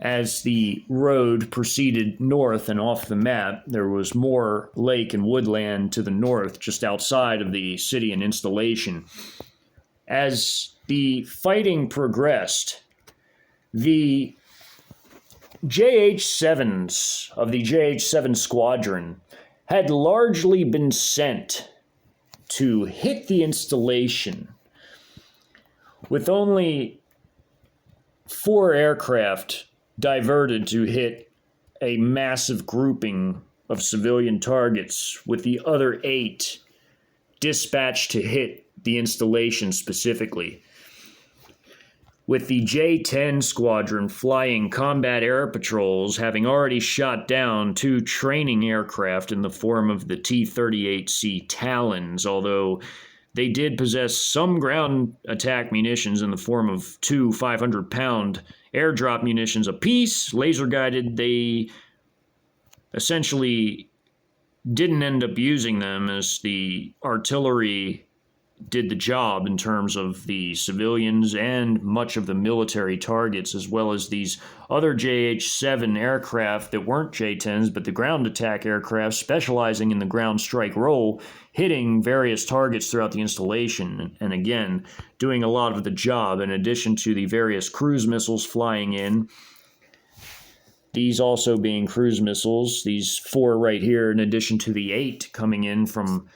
As the road proceeded north and off the map, there was more lake and woodland to the north, just outside of the city and installation. As the fighting progressed, the JH-7s of the JH-7 Squadron had largely been sent to hit the installation, with only 4 aircraft diverted to hit a massive grouping of civilian targets, with the other 8 dispatched to hit the installation specifically. With the J-10 Squadron flying combat air patrols, having already shot down 2 training aircraft in the form of the T-38C Talons, although they did possess some ground attack munitions in the form of 2 500-pound airdrop munitions apiece, laser-guided. They essentially didn't end up using them, as the artillery did the job in terms of the civilians and much of the military targets, as well as these other JH-7 aircraft that weren't J-10s, but the ground attack aircraft specializing in the ground strike role, hitting various targets throughout the installation, and again, doing a lot of the job, in addition to the various cruise missiles flying in. These also being cruise missiles, these 4 right here, in addition to the 8 coming in from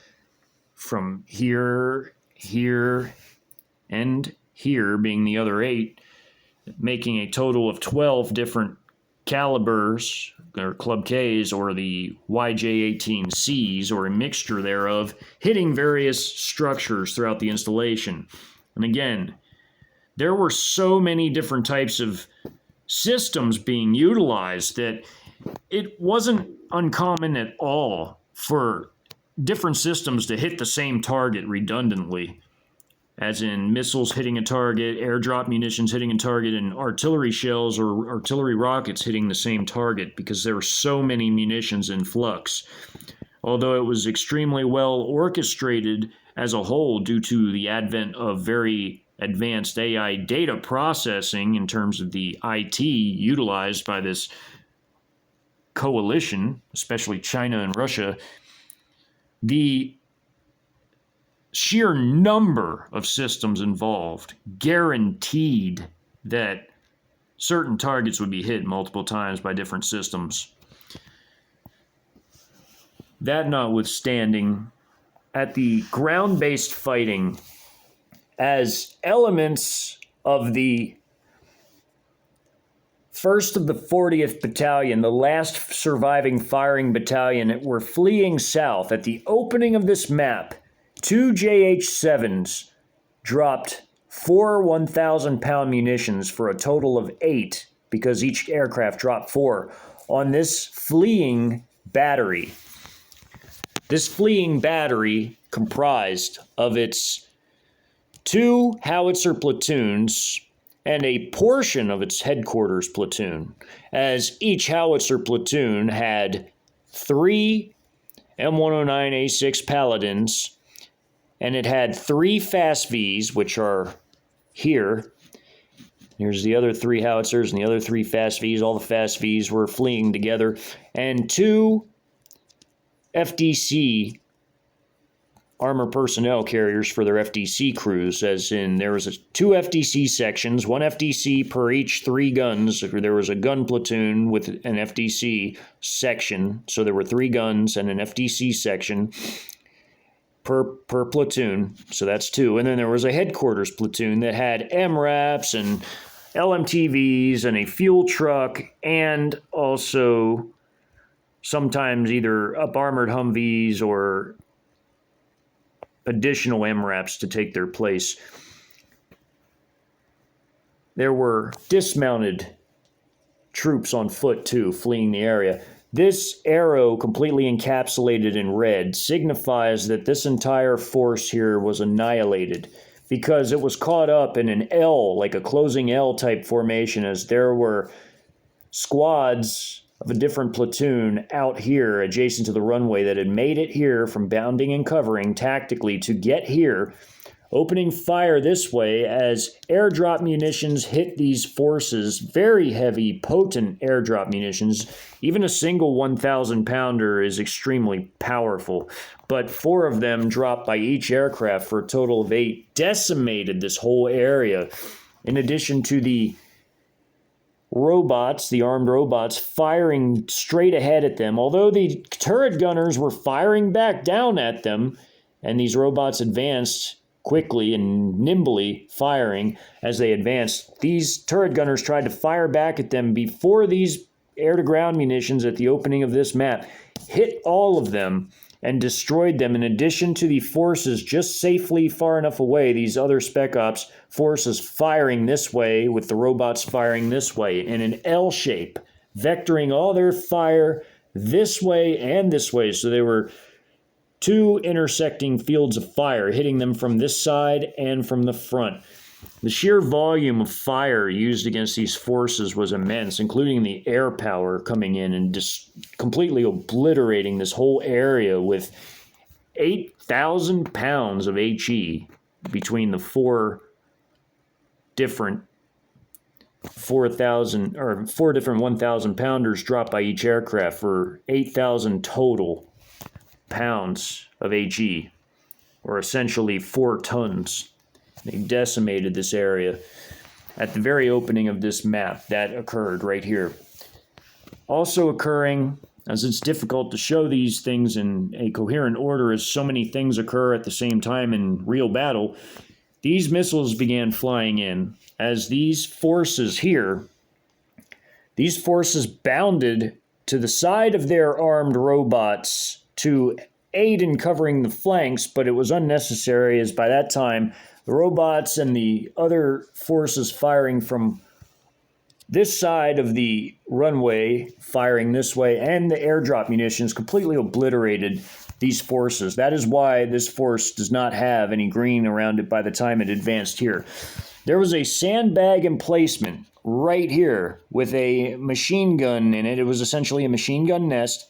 here, and here being the other 8, making a total of 12 different calibers, or Club Ks, or the YJ-18Cs, or a mixture thereof, hitting various structures throughout the installation. And again, there were so many different types of systems being utilized that it wasn't uncommon at all for different systems to hit the same target redundantly, as in missiles hitting a target, airdrop munitions hitting a target, and artillery shells or artillery rockets hitting the same target, because there were so many munitions in flux. Although it was extremely well orchestrated as a whole due to the advent of very advanced AI data processing in terms of the IT utilized by this coalition, especially China and Russia, the sheer number of systems involved guaranteed that certain targets would be hit multiple times by different systems. That notwithstanding, at the ground-based fighting, as elements of the 1st of the 40th Battalion, the last surviving firing battalion, were fleeing south, at the opening of this map, 2 JH-7s dropped 4 1,000-pound munitions for a total of 8, because each aircraft dropped 4, on this fleeing battery. This fleeing battery comprised of its 2 howitzer platoons and a portion of its headquarters platoon, as each howitzer platoon had 3 M109A6 Paladins, and it had 3 Fast Vs, which are here. Here's the other 3 howitzers and the other 3 Fast Vs. All the Fast Vs were fleeing together, and 2 FDC armor personnel carriers for their FDC crews, as in there was 2 FDC sections, 1 FDC per each 3 guns. There was a gun platoon with an FDC section, so there were 3 guns and an FDC section per platoon, so that's 2. And then there was a headquarters platoon that had MRAPs and LMTVs and a fuel truck, and also sometimes either up-armored Humvees or additional MRAPs to take their place. There were dismounted troops on foot too, fleeing the area. This arrow, completely encapsulated in red, signifies that this entire force here was annihilated, because it was caught up in an L, like a closing L type formation, as there were squads of a different platoon out here adjacent to the runway that had made it here from bounding and covering tactically to get here, opening fire this way as airdrop munitions hit these forces. Very heavy, potent airdrop munitions. Even a single 1,000 pounder is extremely powerful, but 4 of them dropped by each aircraft for a total of 8, decimated this whole area, in addition to the robots, the armed robots, firing straight ahead at them. Although the turret gunners were firing back down at them, and these robots advanced quickly and nimbly, firing as they advanced, these turret gunners tried to fire back at them before these air-to-ground munitions at the opening of this map hit all of them and destroyed them, in addition to the forces just safely far enough away, these other Spec Ops forces firing this way with the robots firing this way in an L shape, vectoring all their fire this way and this way. So they were 2 intersecting fields of fire hitting them from this side and from the front. The sheer volume of fire used against these forces was immense, including the air power coming in and just completely obliterating this whole area with 8,000 pounds of HE between the 4 different 4,000 or 4 different 1,000 pounders dropped by each aircraft for 8,000 total pounds of HE, or essentially 4 tons. They decimated this area at the very opening of this map. That occurred right here. Also occurring, as it's difficult to show these things in a coherent order as so many things occur at the same time in real battle, these missiles began flying in as these forces here, these forces bounded to the side of their armed robots to aid in covering the flanks, but it was unnecessary, as by that time the robots and the other forces firing from this side of the runway, firing this way, and the airdrop munitions completely obliterated these forces. That is why this force does not have any green around it by the time it advanced here. There was a sandbag emplacement right here with a machine gun in it. It was essentially a machine gun nest,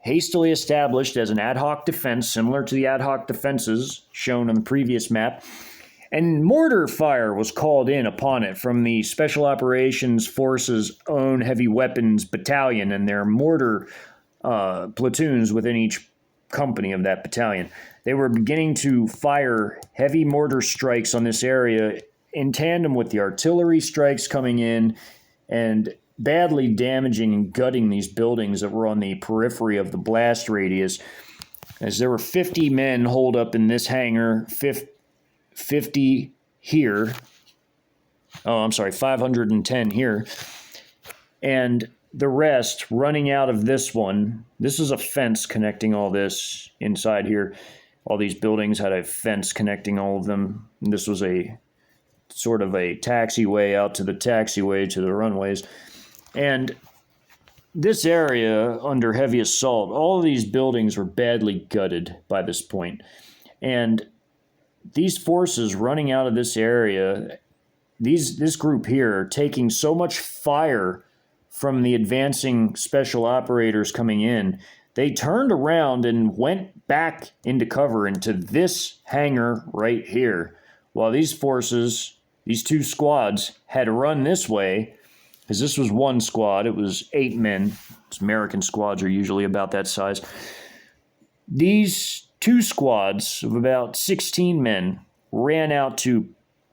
hastily established as an ad hoc defense, similar to the ad hoc defenses shown on the previous map. And mortar fire was called in upon it from the Special Operations Force's own heavy weapons battalion and their mortar platoons within each company of that battalion. They were beginning to fire heavy mortar strikes on this area in tandem with the artillery strikes coming in and badly damaging and gutting these buildings that were on the periphery of the blast radius, as there were 50 men holed up in this hangar, 50 here. Oh, I'm sorry, 510 here. And the rest running out of this one. This is a fence connecting all this inside here. All these buildings had a fence connecting all of them. And this was a sort of a taxiway out to the taxiway to the runways. And this area under heavy assault, all of these buildings were badly gutted by this point. And these forces running out of this area this group here are taking so much fire from the advancing special operators coming in, they turned around and went back into cover into this hangar right here. While these forces, these two squads, had run this way, because this was one squad, it was 8 men. American squads are usually about that size. These two squads of about 16 men ran out to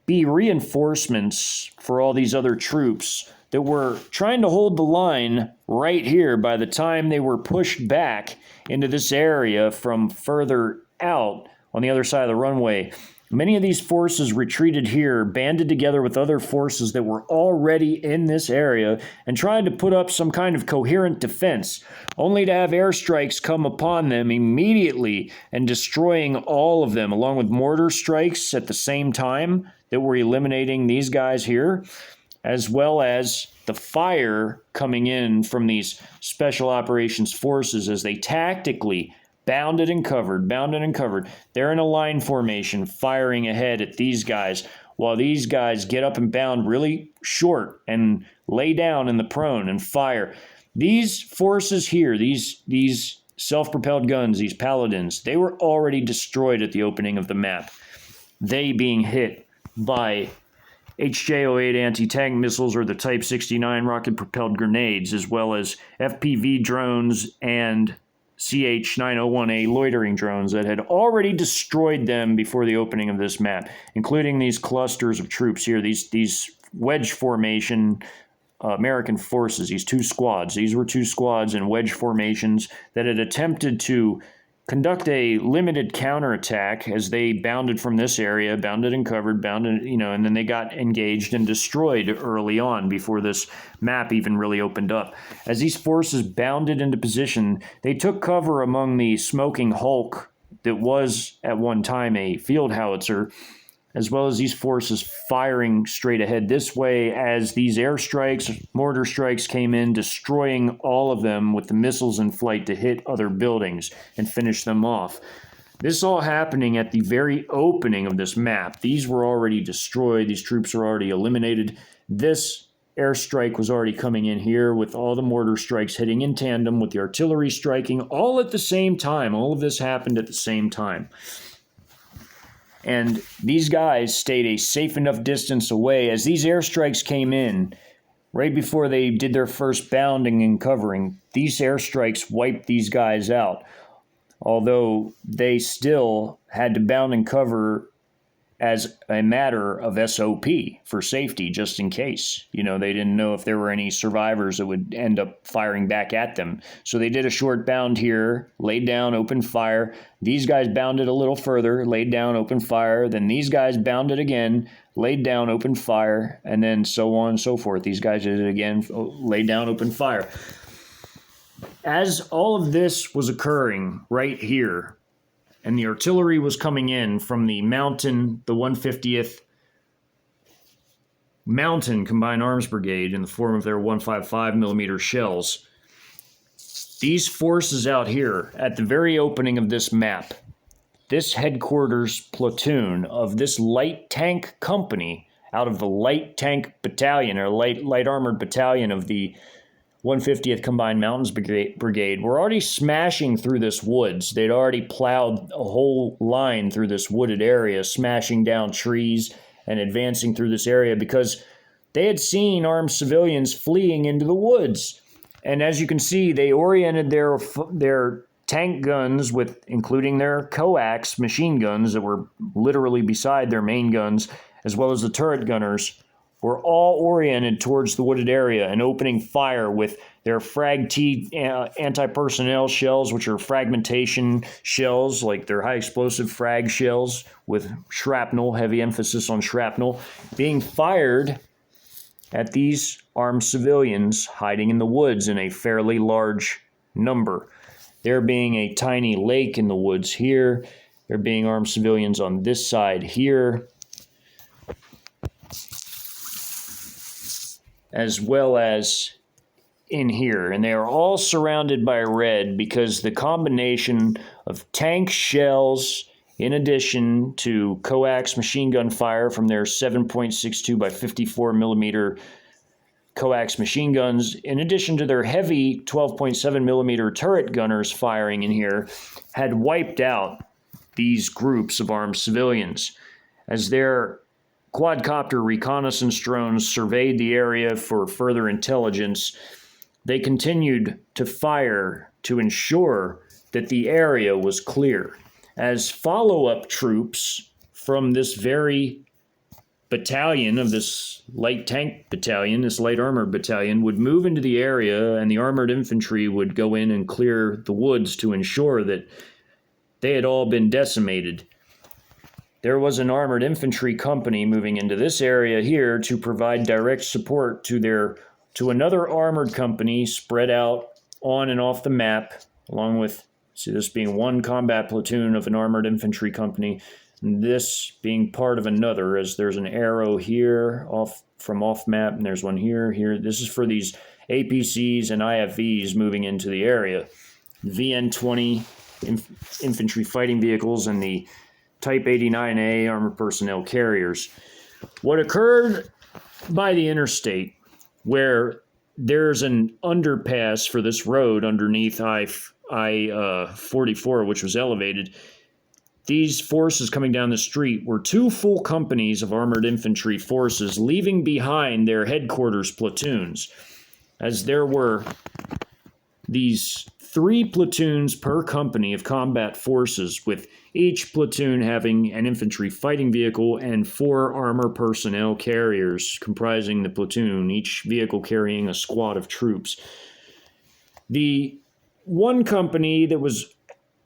be reinforcements for all these other troops that were trying to hold the line right here by the time they were pushed back into this area from further out on the other side of the runway. Many of these forces retreated here, banded together with other forces that were already in this area and tried to put up some kind of coherent defense, only to have airstrikes come upon them immediately and destroying all of them, along with mortar strikes at the same time that were eliminating these guys here, as well as the fire coming in from these special operations forces as they tactically bounded and covered. They're in a line formation, firing ahead at these guys, while these guys get up and bound really short and lay down in the prone and fire. These forces here, these self-propelled guns, these Paladins, they were already destroyed at the opening of the map. They being hit by HJ-08 anti-tank missiles or the Type 69 rocket-propelled grenades, as well as FPV drones and CH-901A loitering drones that had already destroyed them before the opening of this map, including these clusters of troops here, these wedge formation American forces, these two squads. These were two squads in wedge formations that had attempted to conduct a limited counterattack as they bounded from this area, bounded and covered, and then they got engaged and destroyed early on before this map even really opened up. As these forces bounded into position, they took cover among the smoking hulk that was at one time a field howitzer, as well as these forces firing straight ahead this way as these airstrikes, mortar strikes came in, destroying all of them with the missiles in flight to hit other buildings and finish them off. This all happening at the very opening of this map. These were already destroyed. These troops are already eliminated. This airstrike was already coming in here with all the mortar strikes hitting in tandem with the artillery striking all at the same time. All of this happened at the same time. And these guys stayed a safe enough distance away as these airstrikes came in right before they did their first bounding and covering. These airstrikes wiped these guys out, although they still had to bound and cover as a matter of SOP for safety, just in case. They didn't know if there were any survivors that would end up firing back at them. So they did a short bound here, laid down, opened fire. These guys bounded a little further, laid down, opened fire. Then these guys bounded again, laid down, opened fire, and then so on and so forth. These guys did it again, laid down, opened fire. As all of this was occurring right here, and the artillery was coming in from the mountain, the 150th Mountain Combined Arms Brigade in the form of their 155 millimeter shells. These forces out here at the very opening of this map, this headquarters platoon of this light tank company out of the light tank battalion or light armored battalion of the 150th Combined Mountains Brigade were already smashing through this woods. They'd already plowed a whole line through this wooded area, smashing down trees and advancing through this area because they had seen armed civilians fleeing into the woods. And as you can see, they oriented their tank guns with, including their coax machine guns that were literally beside their main guns, as well as the turret gunners, were all oriented towards the wooded area and opening fire with their Frag-T anti-personnel shells, which are fragmentation shells, like their high-explosive frag shells with shrapnel, heavy emphasis on shrapnel, being fired at these armed civilians hiding in the woods in a fairly large number. There being a tiny lake in the woods here, there being armed civilians on this side here, as well as in here. And they are all surrounded by red because the combination of tank shells in addition to coax machine gun fire from their 7.62 by 54 millimeter coax machine guns, in addition to their heavy 12.7 millimeter turret gunners firing in here, had wiped out these groups of armed civilians. As their quadcopter reconnaissance drones surveyed the area for further intelligence, they continued to fire to ensure that the area was clear. As follow-up troops from this very battalion of this light tank battalion, this light armored battalion, would move into the area, and the armored infantry would go in and clear the woods to ensure that they had all been decimated. There was an armored infantry company moving into this area here to provide direct support to another armored company spread out on and off the map, along with, see, this being one combat platoon of an armored infantry company, and this being part of another, as there's an arrow here off map, and there's one here. This is for these APCs and IFVs moving into the area. VN-20 infantry fighting vehicles and the Type 89A armored personnel carriers. What occurred by the interstate, where there's an underpass for this road underneath I-44, which was elevated, these forces coming down the street were two full companies of armored infantry forces leaving behind their headquarters platoons, as there were these 3 platoons per company of combat forces, with each platoon having an infantry fighting vehicle and 4 armor personnel carriers comprising the platoon, each vehicle carrying a squad of troops. The one company that was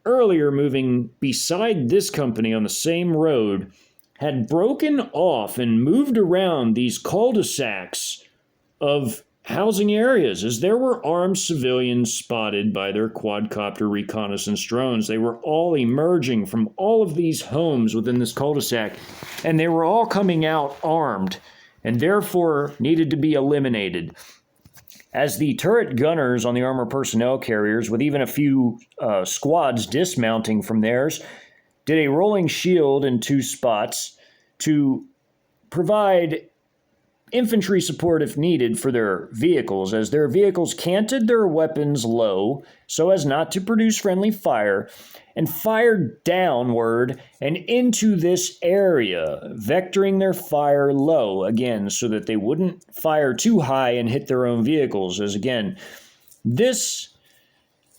earlier moving beside this company on the same road had broken off and moved around these cul-de-sacs of housing areas, as there were armed civilians spotted by their quadcopter reconnaissance drones. They were all emerging from all of these homes within this cul-de-sac, and they were all coming out armed, and therefore needed to be eliminated. As the turret gunners on the armored personnel carriers, with even a few squads dismounting from theirs, did a rolling shield in 2 spots to provide infantry support if needed for their vehicles, as their vehicles canted their weapons low so as not to produce friendly fire, and fired downward and into this area, vectoring their fire low, again, so that they wouldn't fire too high and hit their own vehicles, as again, this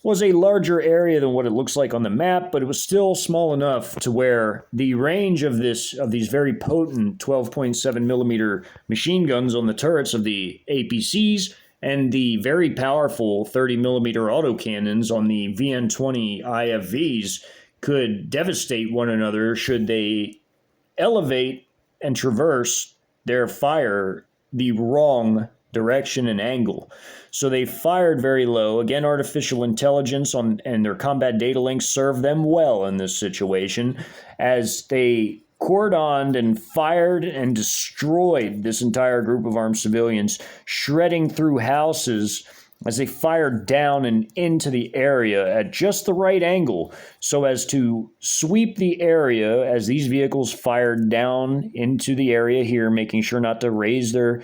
was a larger area than what it looks like on the map, but it was still small enough to where the range of these very potent 12.7 millimeter machine guns on the turrets of the APCs and the very powerful 30 millimeter autocannons on the VN-20 IFVs could devastate one another should they elevate and traverse their fire the wrong direction and angle. So they fired very low. Again, artificial intelligence and their combat data links served them well in this situation, as they cordoned and fired and destroyed this entire group of armed civilians, shredding through houses as they fired down and into the area at just the right angle so as to sweep the area as these vehicles fired down into the area here, making sure not to raise their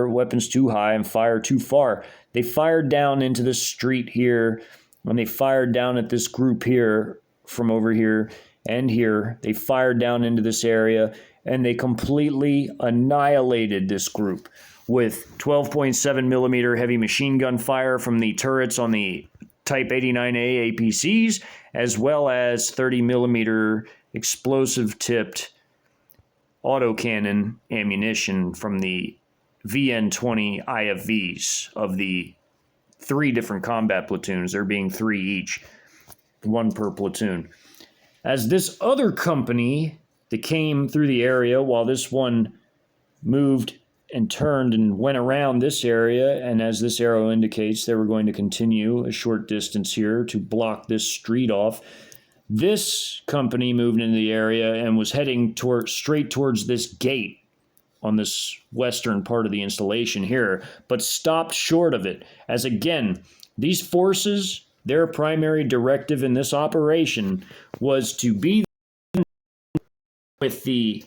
weapons too high and fire too far. They fired down into this street here. When they fired down at this group here, from over here and here, they fired down into this area, and they completely annihilated this group with 12.7 millimeter heavy machine gun fire from the turrets on the Type 89A APCs, as well as 30 millimeter explosive tipped autocannon ammunition from the VN-20 IFVs of the 3 different combat platoons, there being 3 each, 1 per platoon. As this other company that came through the area while this one moved and turned and went around this area, and as this arrow indicates, they were going to continue a short distance here to block this street off. This company moved into the area and was heading straight towards this gate on this western part of the installation here, but stopped short of it, as again, these forces, their primary directive in this operation was to be with the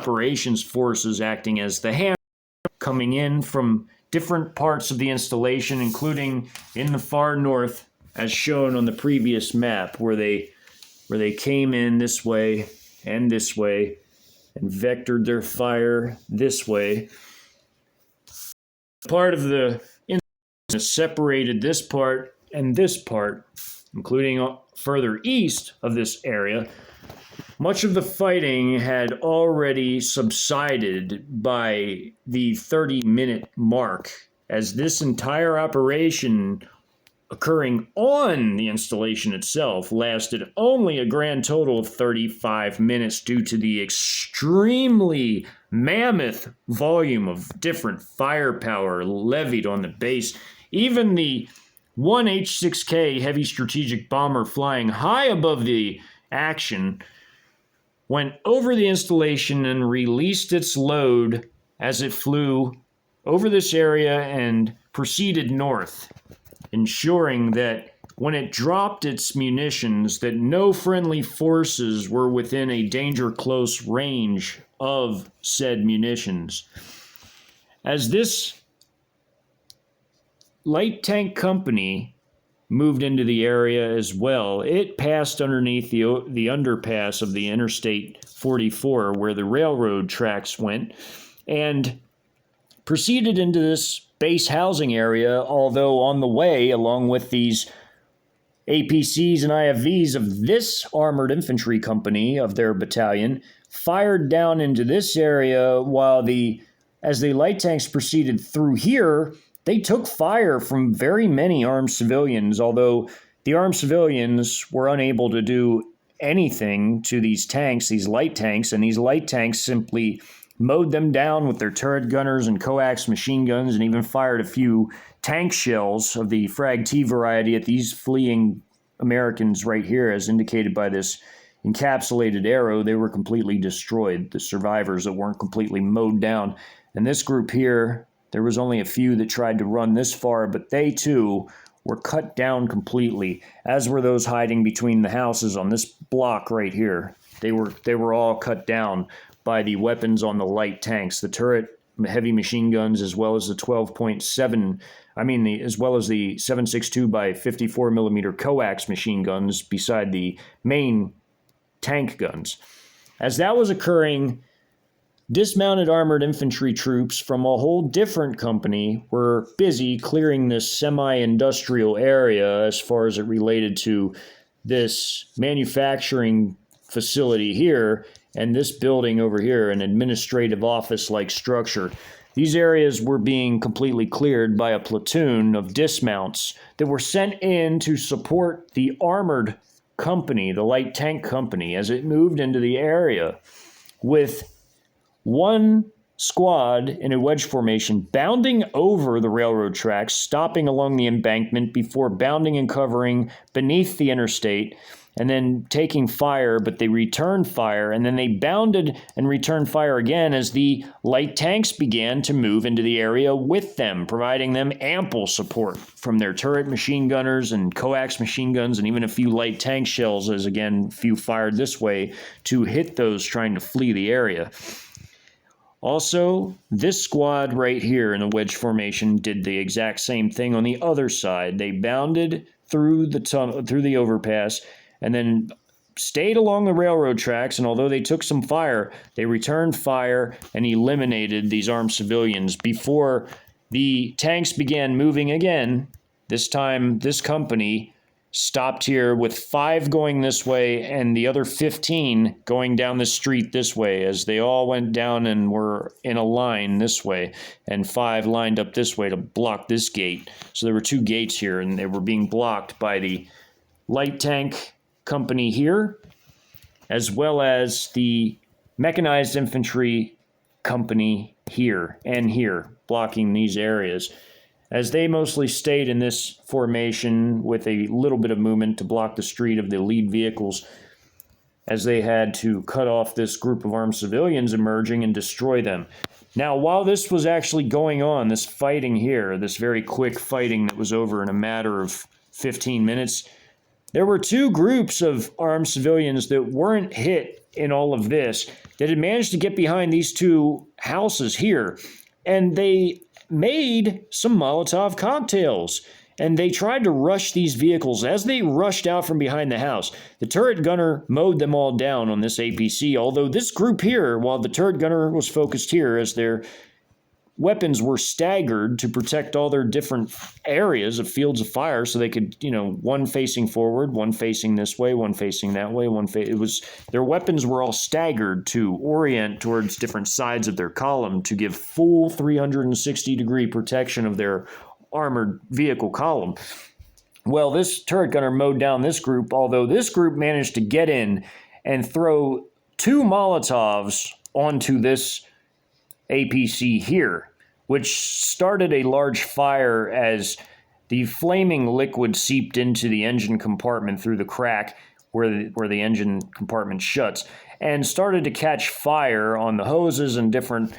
operations forces acting as the hammer, coming in from different parts of the installation, including in the far north, as shown on the previous map, where they came in this way and vectored their fire this way. Part of the separated this part and this part, including further east of this area. Much of the fighting had already subsided by the 30-minute mark, as this entire operation occurring on the installation itself lasted only a grand total of 35 minutes due to the extremely mammoth volume of different firepower levied on the base. Even the 1 H-6K heavy strategic bomber flying high above the action went over the installation and released its load as it flew over this area and proceeded north, ensuring that when it dropped its munitions, that no friendly forces were within a danger close range of said munitions. As this light tank company moved into the area as well, it passed underneath the underpass of the Interstate 44 where the railroad tracks went and proceeded into this base housing area, although on the way, along with these APCs and IFVs of this armored infantry company of their battalion, fired down into this area while as the light tanks proceeded through here, they took fire from very many armed civilians, although the armed civilians were unable to do anything to these tanks, these light tanks, and these light tanks simply mowed them down with their turret gunners and coax machine guns, and even fired a few tank shells of the Frag T variety at these fleeing Americans right here, as indicated by this encapsulated arrow. They were completely destroyed, the survivors that weren't completely mowed down. And this group here, there was only a few that tried to run this far, but they too were cut down completely, as were those hiding between the houses on this block right here. They were all cut down by the weapons on the light tanks, the turret heavy machine guns, as well as the 12.7, as well as the 7.62 by 54 millimeter coax machine guns beside the main tank guns. As that was occurring, dismounted armored infantry troops from a whole different company were busy clearing this semi-industrial area as far as it related to this manufacturing facility here and this building over here, an administrative office-like structure. These areas were being completely cleared by a platoon of dismounts that were sent in to support the armored company, the light tank company, as it moved into the area, with one squad in a wedge formation bounding over the railroad tracks, stopping along the embankment before bounding and covering beneath the interstate, and then taking fire, but they returned fire, and then they bounded and returned fire again as the light tanks began to move into the area with them, providing them ample support from their turret machine gunners and coax machine guns, and even a few light tank shells, as again, few fired this way to hit those trying to flee the area. Also, this squad right here in the wedge formation did the exact same thing on the other side. They bounded through the tunnel, through the overpass, and then stayed along the railroad tracks, and although they took some fire, they returned fire and eliminated these armed civilians before the tanks began moving again. This time, this company stopped here with 5 going this way and the other 15 going down the street this way, as they all went down and were in a line this way, and 5 lined up this way to block this gate. So there were 2 gates here, and they were being blocked by the light tank company here, as well as the mechanized infantry company here and here, blocking these areas, as they mostly stayed in this formation with a little bit of movement to block the street of the lead vehicles, as they had to cut off this group of armed civilians emerging and destroy them. Now, while this was actually going on, this fighting here, this very quick fighting that was over in a matter of 15 minutes, there were 2 groups of armed civilians that weren't hit in all of this that had managed to get behind these two houses here, and they made some Molotov cocktails. And they tried to rush these vehicles. As they rushed out from behind the house, the turret gunner mowed them all down on this APC, although this group here, while the turret gunner was focused here as their weapons were staggered to protect all their different areas of fields of fire, so they could, one facing forward, one facing this way, one facing that way, their weapons were all staggered to orient towards different sides of their column to give full 360-degree protection of their armored vehicle column. Well, this turret gunner mowed down this group, although this group managed to get in and throw 2 Molotovs onto this APC here, which started a large fire as the flaming liquid seeped into the engine compartment through the crack where the engine compartment shuts, and started to catch fire on the hoses and different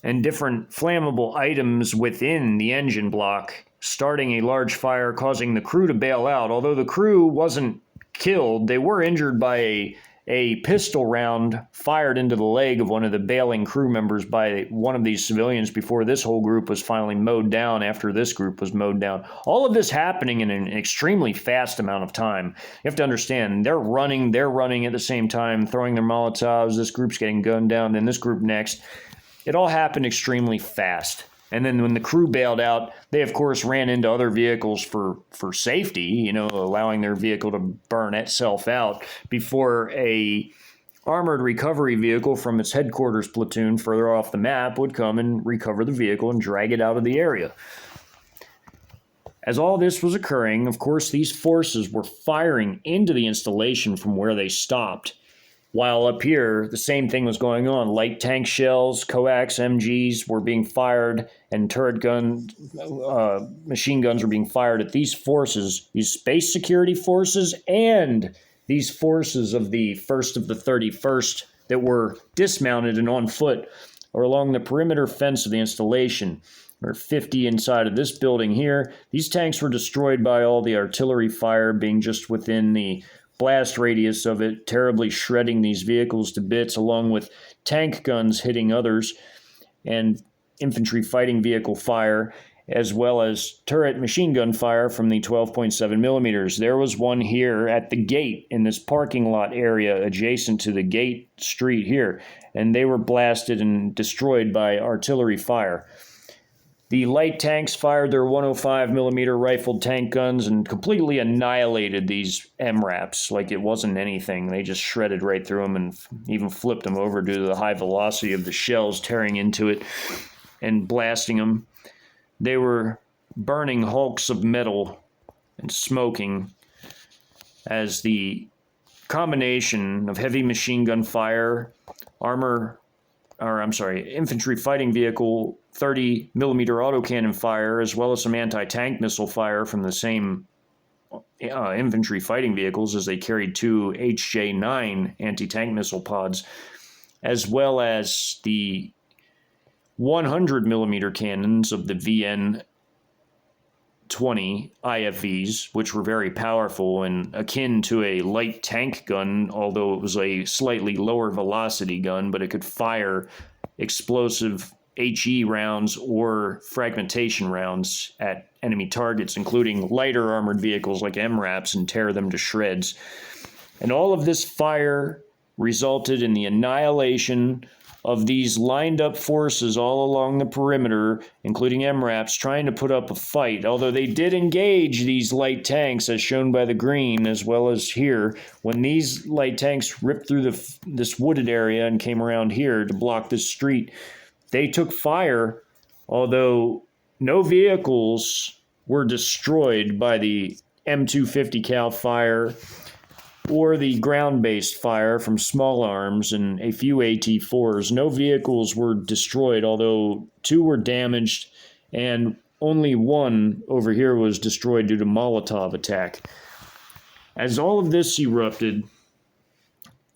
flammable items within the engine block, starting a large fire, causing the crew to bail out. Although the crew wasn't killed, they were injured by a pistol round fired into the leg of one of the bailing crew members by one of these civilians before this whole group was finally mowed down after this group was mowed down. All of this happening in an extremely fast amount of time. You have to understand, they're running at the same time, throwing their Molotovs. This group's getting gunned down, then this group next. It all happened extremely fast. And then when the crew bailed out, they, of course, ran into other vehicles for safety, allowing their vehicle to burn itself out before a armored recovery vehicle from its headquarters platoon further off the map would come and recover the vehicle and drag it out of the area. As all this was occurring, of course, these forces were firing into the installation from where they stopped. While up here, the same thing was going on. Light tank shells, coax MGs were being fired, and machine guns were being fired at these forces, these space security forces, and these forces of the 1st of the 31st that were dismounted and on foot or along the perimeter fence of the installation. There are 50 inside of this building here. These tanks were destroyed by all the artillery fire being just within the blast radius of it, terribly shredding these vehicles to bits, along with tank guns hitting others and infantry fighting vehicle fire, as well as turret machine gun fire from the 12.7 millimeters. There was one here at the gate in this parking lot area adjacent to the gate street here, and they were blasted and destroyed by artillery fire. The light tanks fired their 105 millimeter rifled tank guns and completely annihilated these MRAPs like it wasn't anything. They just shredded right through them and even flipped them over due to the high velocity of the shells tearing into it and blasting them. They were burning hulks of metal and smoking as the combination of heavy machine gun fire, infantry fighting vehicle 30 millimeter autocannon fire, as well as some anti-tank missile fire from the same infantry fighting vehicles, as they carried 2 HJ-9 anti-tank missile pods, as well as the 100 millimeter cannons of the VN-20 IFVs, which were very powerful and akin to a light tank gun, although it was a slightly lower velocity gun, but it could fire explosive HE rounds or fragmentation rounds at enemy targets, including lighter armored vehicles like MRAPs, and tear them to shreds. And all of this fire resulted in the annihilation of these lined up forces all along the perimeter, including MRAPs, trying to put up a fight, although they did engage these light tanks, as shown by the green, as well as here. When these light tanks ripped through this wooded area and came around here to block this street, they took fire, although no vehicles were destroyed by the M250 cal fire or the ground-based fire from small arms and a few AT4s. No vehicles were destroyed, although 2 were damaged, and only 1 over here was destroyed due to Molotov attack. As all of this erupted,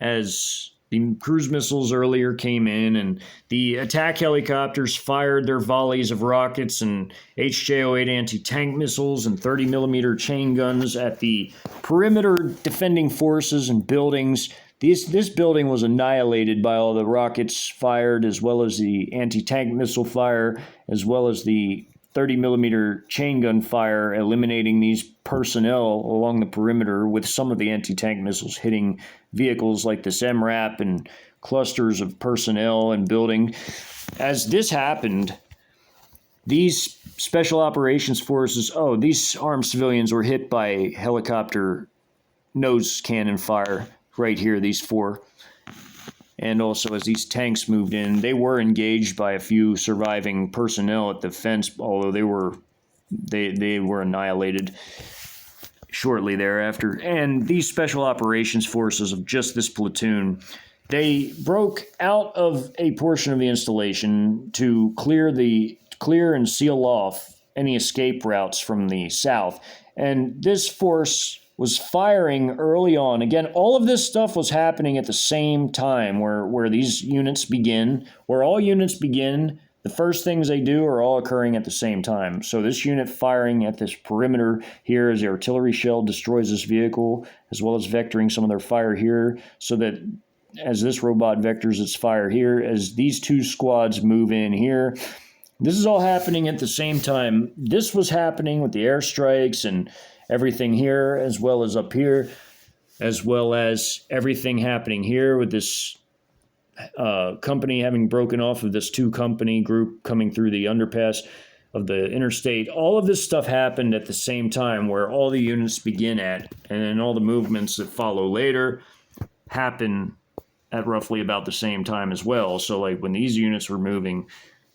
as the cruise missiles earlier came in, and the attack helicopters fired their volleys of rockets and HJ-08 anti-tank missiles and 30 millimeter chain guns at the perimeter defending forces and buildings This building was annihilated by all the rockets fired, as well as the anti-tank missile fire, as well as the 30mm chain gun fire, eliminating these personnel along the perimeter, with some of the anti-tank missiles hitting vehicles like this MRAP and clusters of personnel and building. As this happened, these special operations forces, these armed civilians were hit by helicopter nose cannon fire right here, these four. And also, as these tanks moved in, they were engaged by a few surviving personnel at the fence, although they were annihilated shortly thereafter. And these special operations forces of just this platoon, they broke out of a portion of the installation to clear and seal off any escape routes from the south. And this force was firing early on. Again, all of this stuff was happening at the same time, where these units begin, where all units begin, the first things they do are all occurring at the same time. So this unit firing at this perimeter here as the artillery shell destroys this vehicle, as well as vectoring some of their fire here, so that as this robot vectors its fire here, as these two squads move in here, this is all happening at the same time. This was happening with the airstrikes and everything here, as well as up here, as well as everything happening here with this company having broken off of this two-company group coming through the underpass of the interstate. All of this stuff happened at the same time, where all the units begin at, and then all the movements that follow later happen at roughly about the same time as well. So like when these units were moving,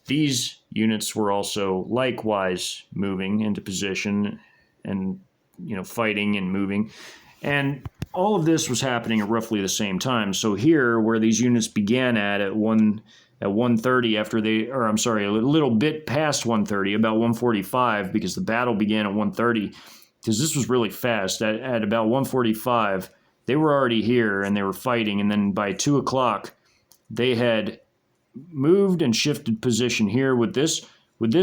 these units were also likewise moving into position and fighting and moving. And all of this was happening at roughly the same time. So here, where these units began at 1:30 after a little bit past 1:30, about 1:45, because the battle began at 1:30, because this was really fast. At about 1:45, they were already here and they were fighting. And then by 2 o'clock, they had moved and shifted position here with this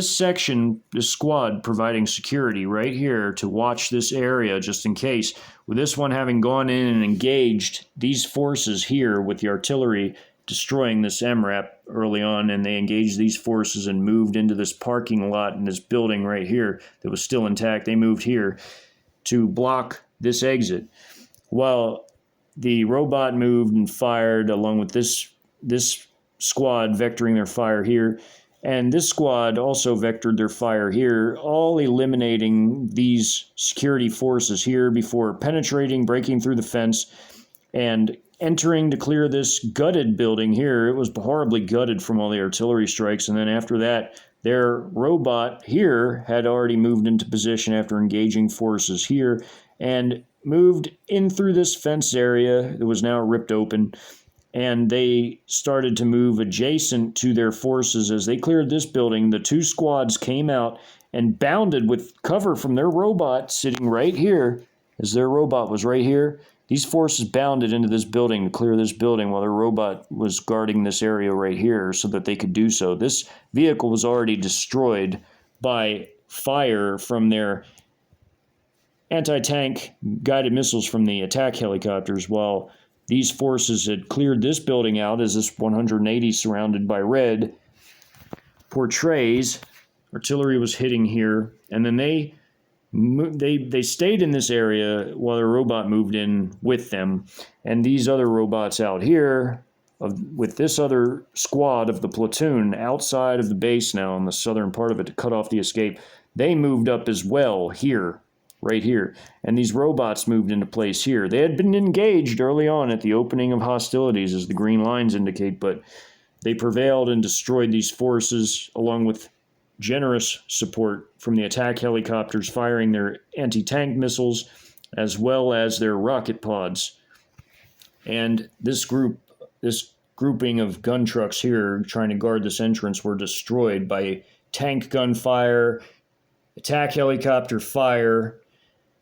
section, this squad providing security right here to watch this area just in case. With this one having gone in and engaged these forces here with the artillery, destroying this MRAP early on, and they engaged these forces and moved into this parking lot in this building right here that was still intact. They moved here to block this exit, while the robot moved and fired along with this squad vectoring their fire here. And this squad also vectored their fire here, all eliminating these security forces here before penetrating, breaking through the fence, and entering to clear this gutted building here. It was horribly gutted from all the artillery strikes. And then after that, their robot here had already moved into position after engaging forces here and moved in through this fence area that was now ripped open. And they started to move adjacent to their forces. As they cleared this building, the two squads came out and bounded with cover from their robot sitting right here. As their robot was right here, these forces bounded into this building to clear this building while their robot was guarding this area right here so that they could do so. This vehicle was already destroyed by fire from their anti-tank guided missiles from the attack helicopters, while these forces had cleared this building out, as this 180 surrounded by red portrays. Artillery was hitting here, and then they stayed in this area while their robot moved in with them. And these other robots out here, with this other squad of the platoon outside of the base now on the southern part of it to cut off the escape, they moved up as well here. Right here. And these robots moved into place here. They had been engaged early on at the opening of hostilities, as the green lines indicate, but they prevailed and destroyed these forces along with generous support from the attack helicopters firing their anti-tank missiles as well as their rocket pods. And this grouping of gun trucks here trying to guard this entrance were destroyed by tank gunfire, attack helicopter fire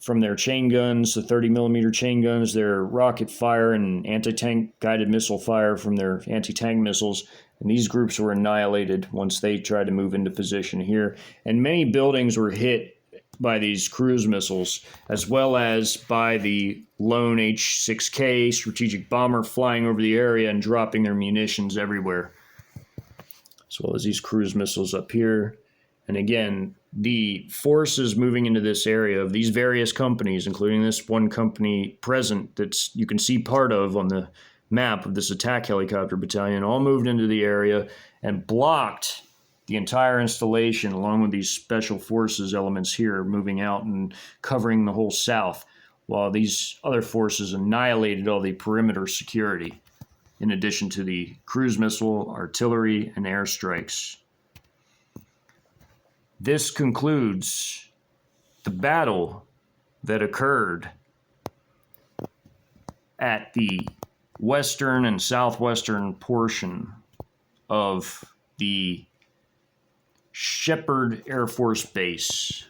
from their chain guns, the 30mm chain guns, their rocket fire, and anti-tank guided missile fire from their anti-tank missiles. And these groups were annihilated once they tried to move into position here. And many buildings were hit by these cruise missiles, as well as by the lone H-6K strategic bomber flying over the area and dropping their munitions everywhere, as well as these cruise missiles up here. And again, the forces moving into this area of these various companies, including this one company present that you can see part of on the map of this attack helicopter battalion, all moved into the area and blocked the entire installation, along with these special forces elements here moving out and covering the whole south, while these other forces annihilated all the perimeter security, in addition to the cruise missile, artillery, and airstrikes. This concludes the battle that occurred at the western and southwestern portion of the Sheppard Air Force Base.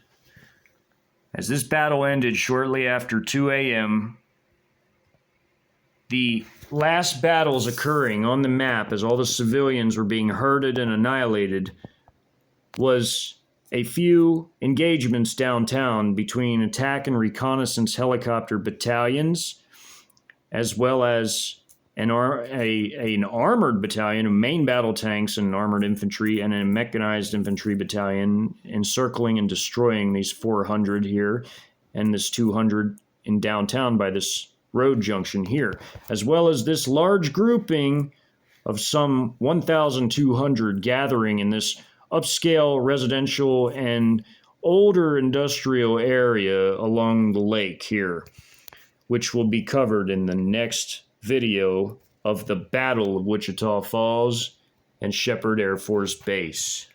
As this battle ended shortly after 2 a.m., the last battles occurring on the map as all the civilians were being herded and annihilated was a few engagements downtown between attack and reconnaissance helicopter battalions, as well as an armored battalion of main battle tanks and armored infantry, and a mechanized infantry battalion encircling and destroying these 400 here and this 200 in downtown by this road junction here, as well as this large grouping of some 1,200 gathering in this upscale residential and older industrial area along the lake here, which will be covered in the next video of the Battle of Wichita Falls and Sheppard Air Force Base.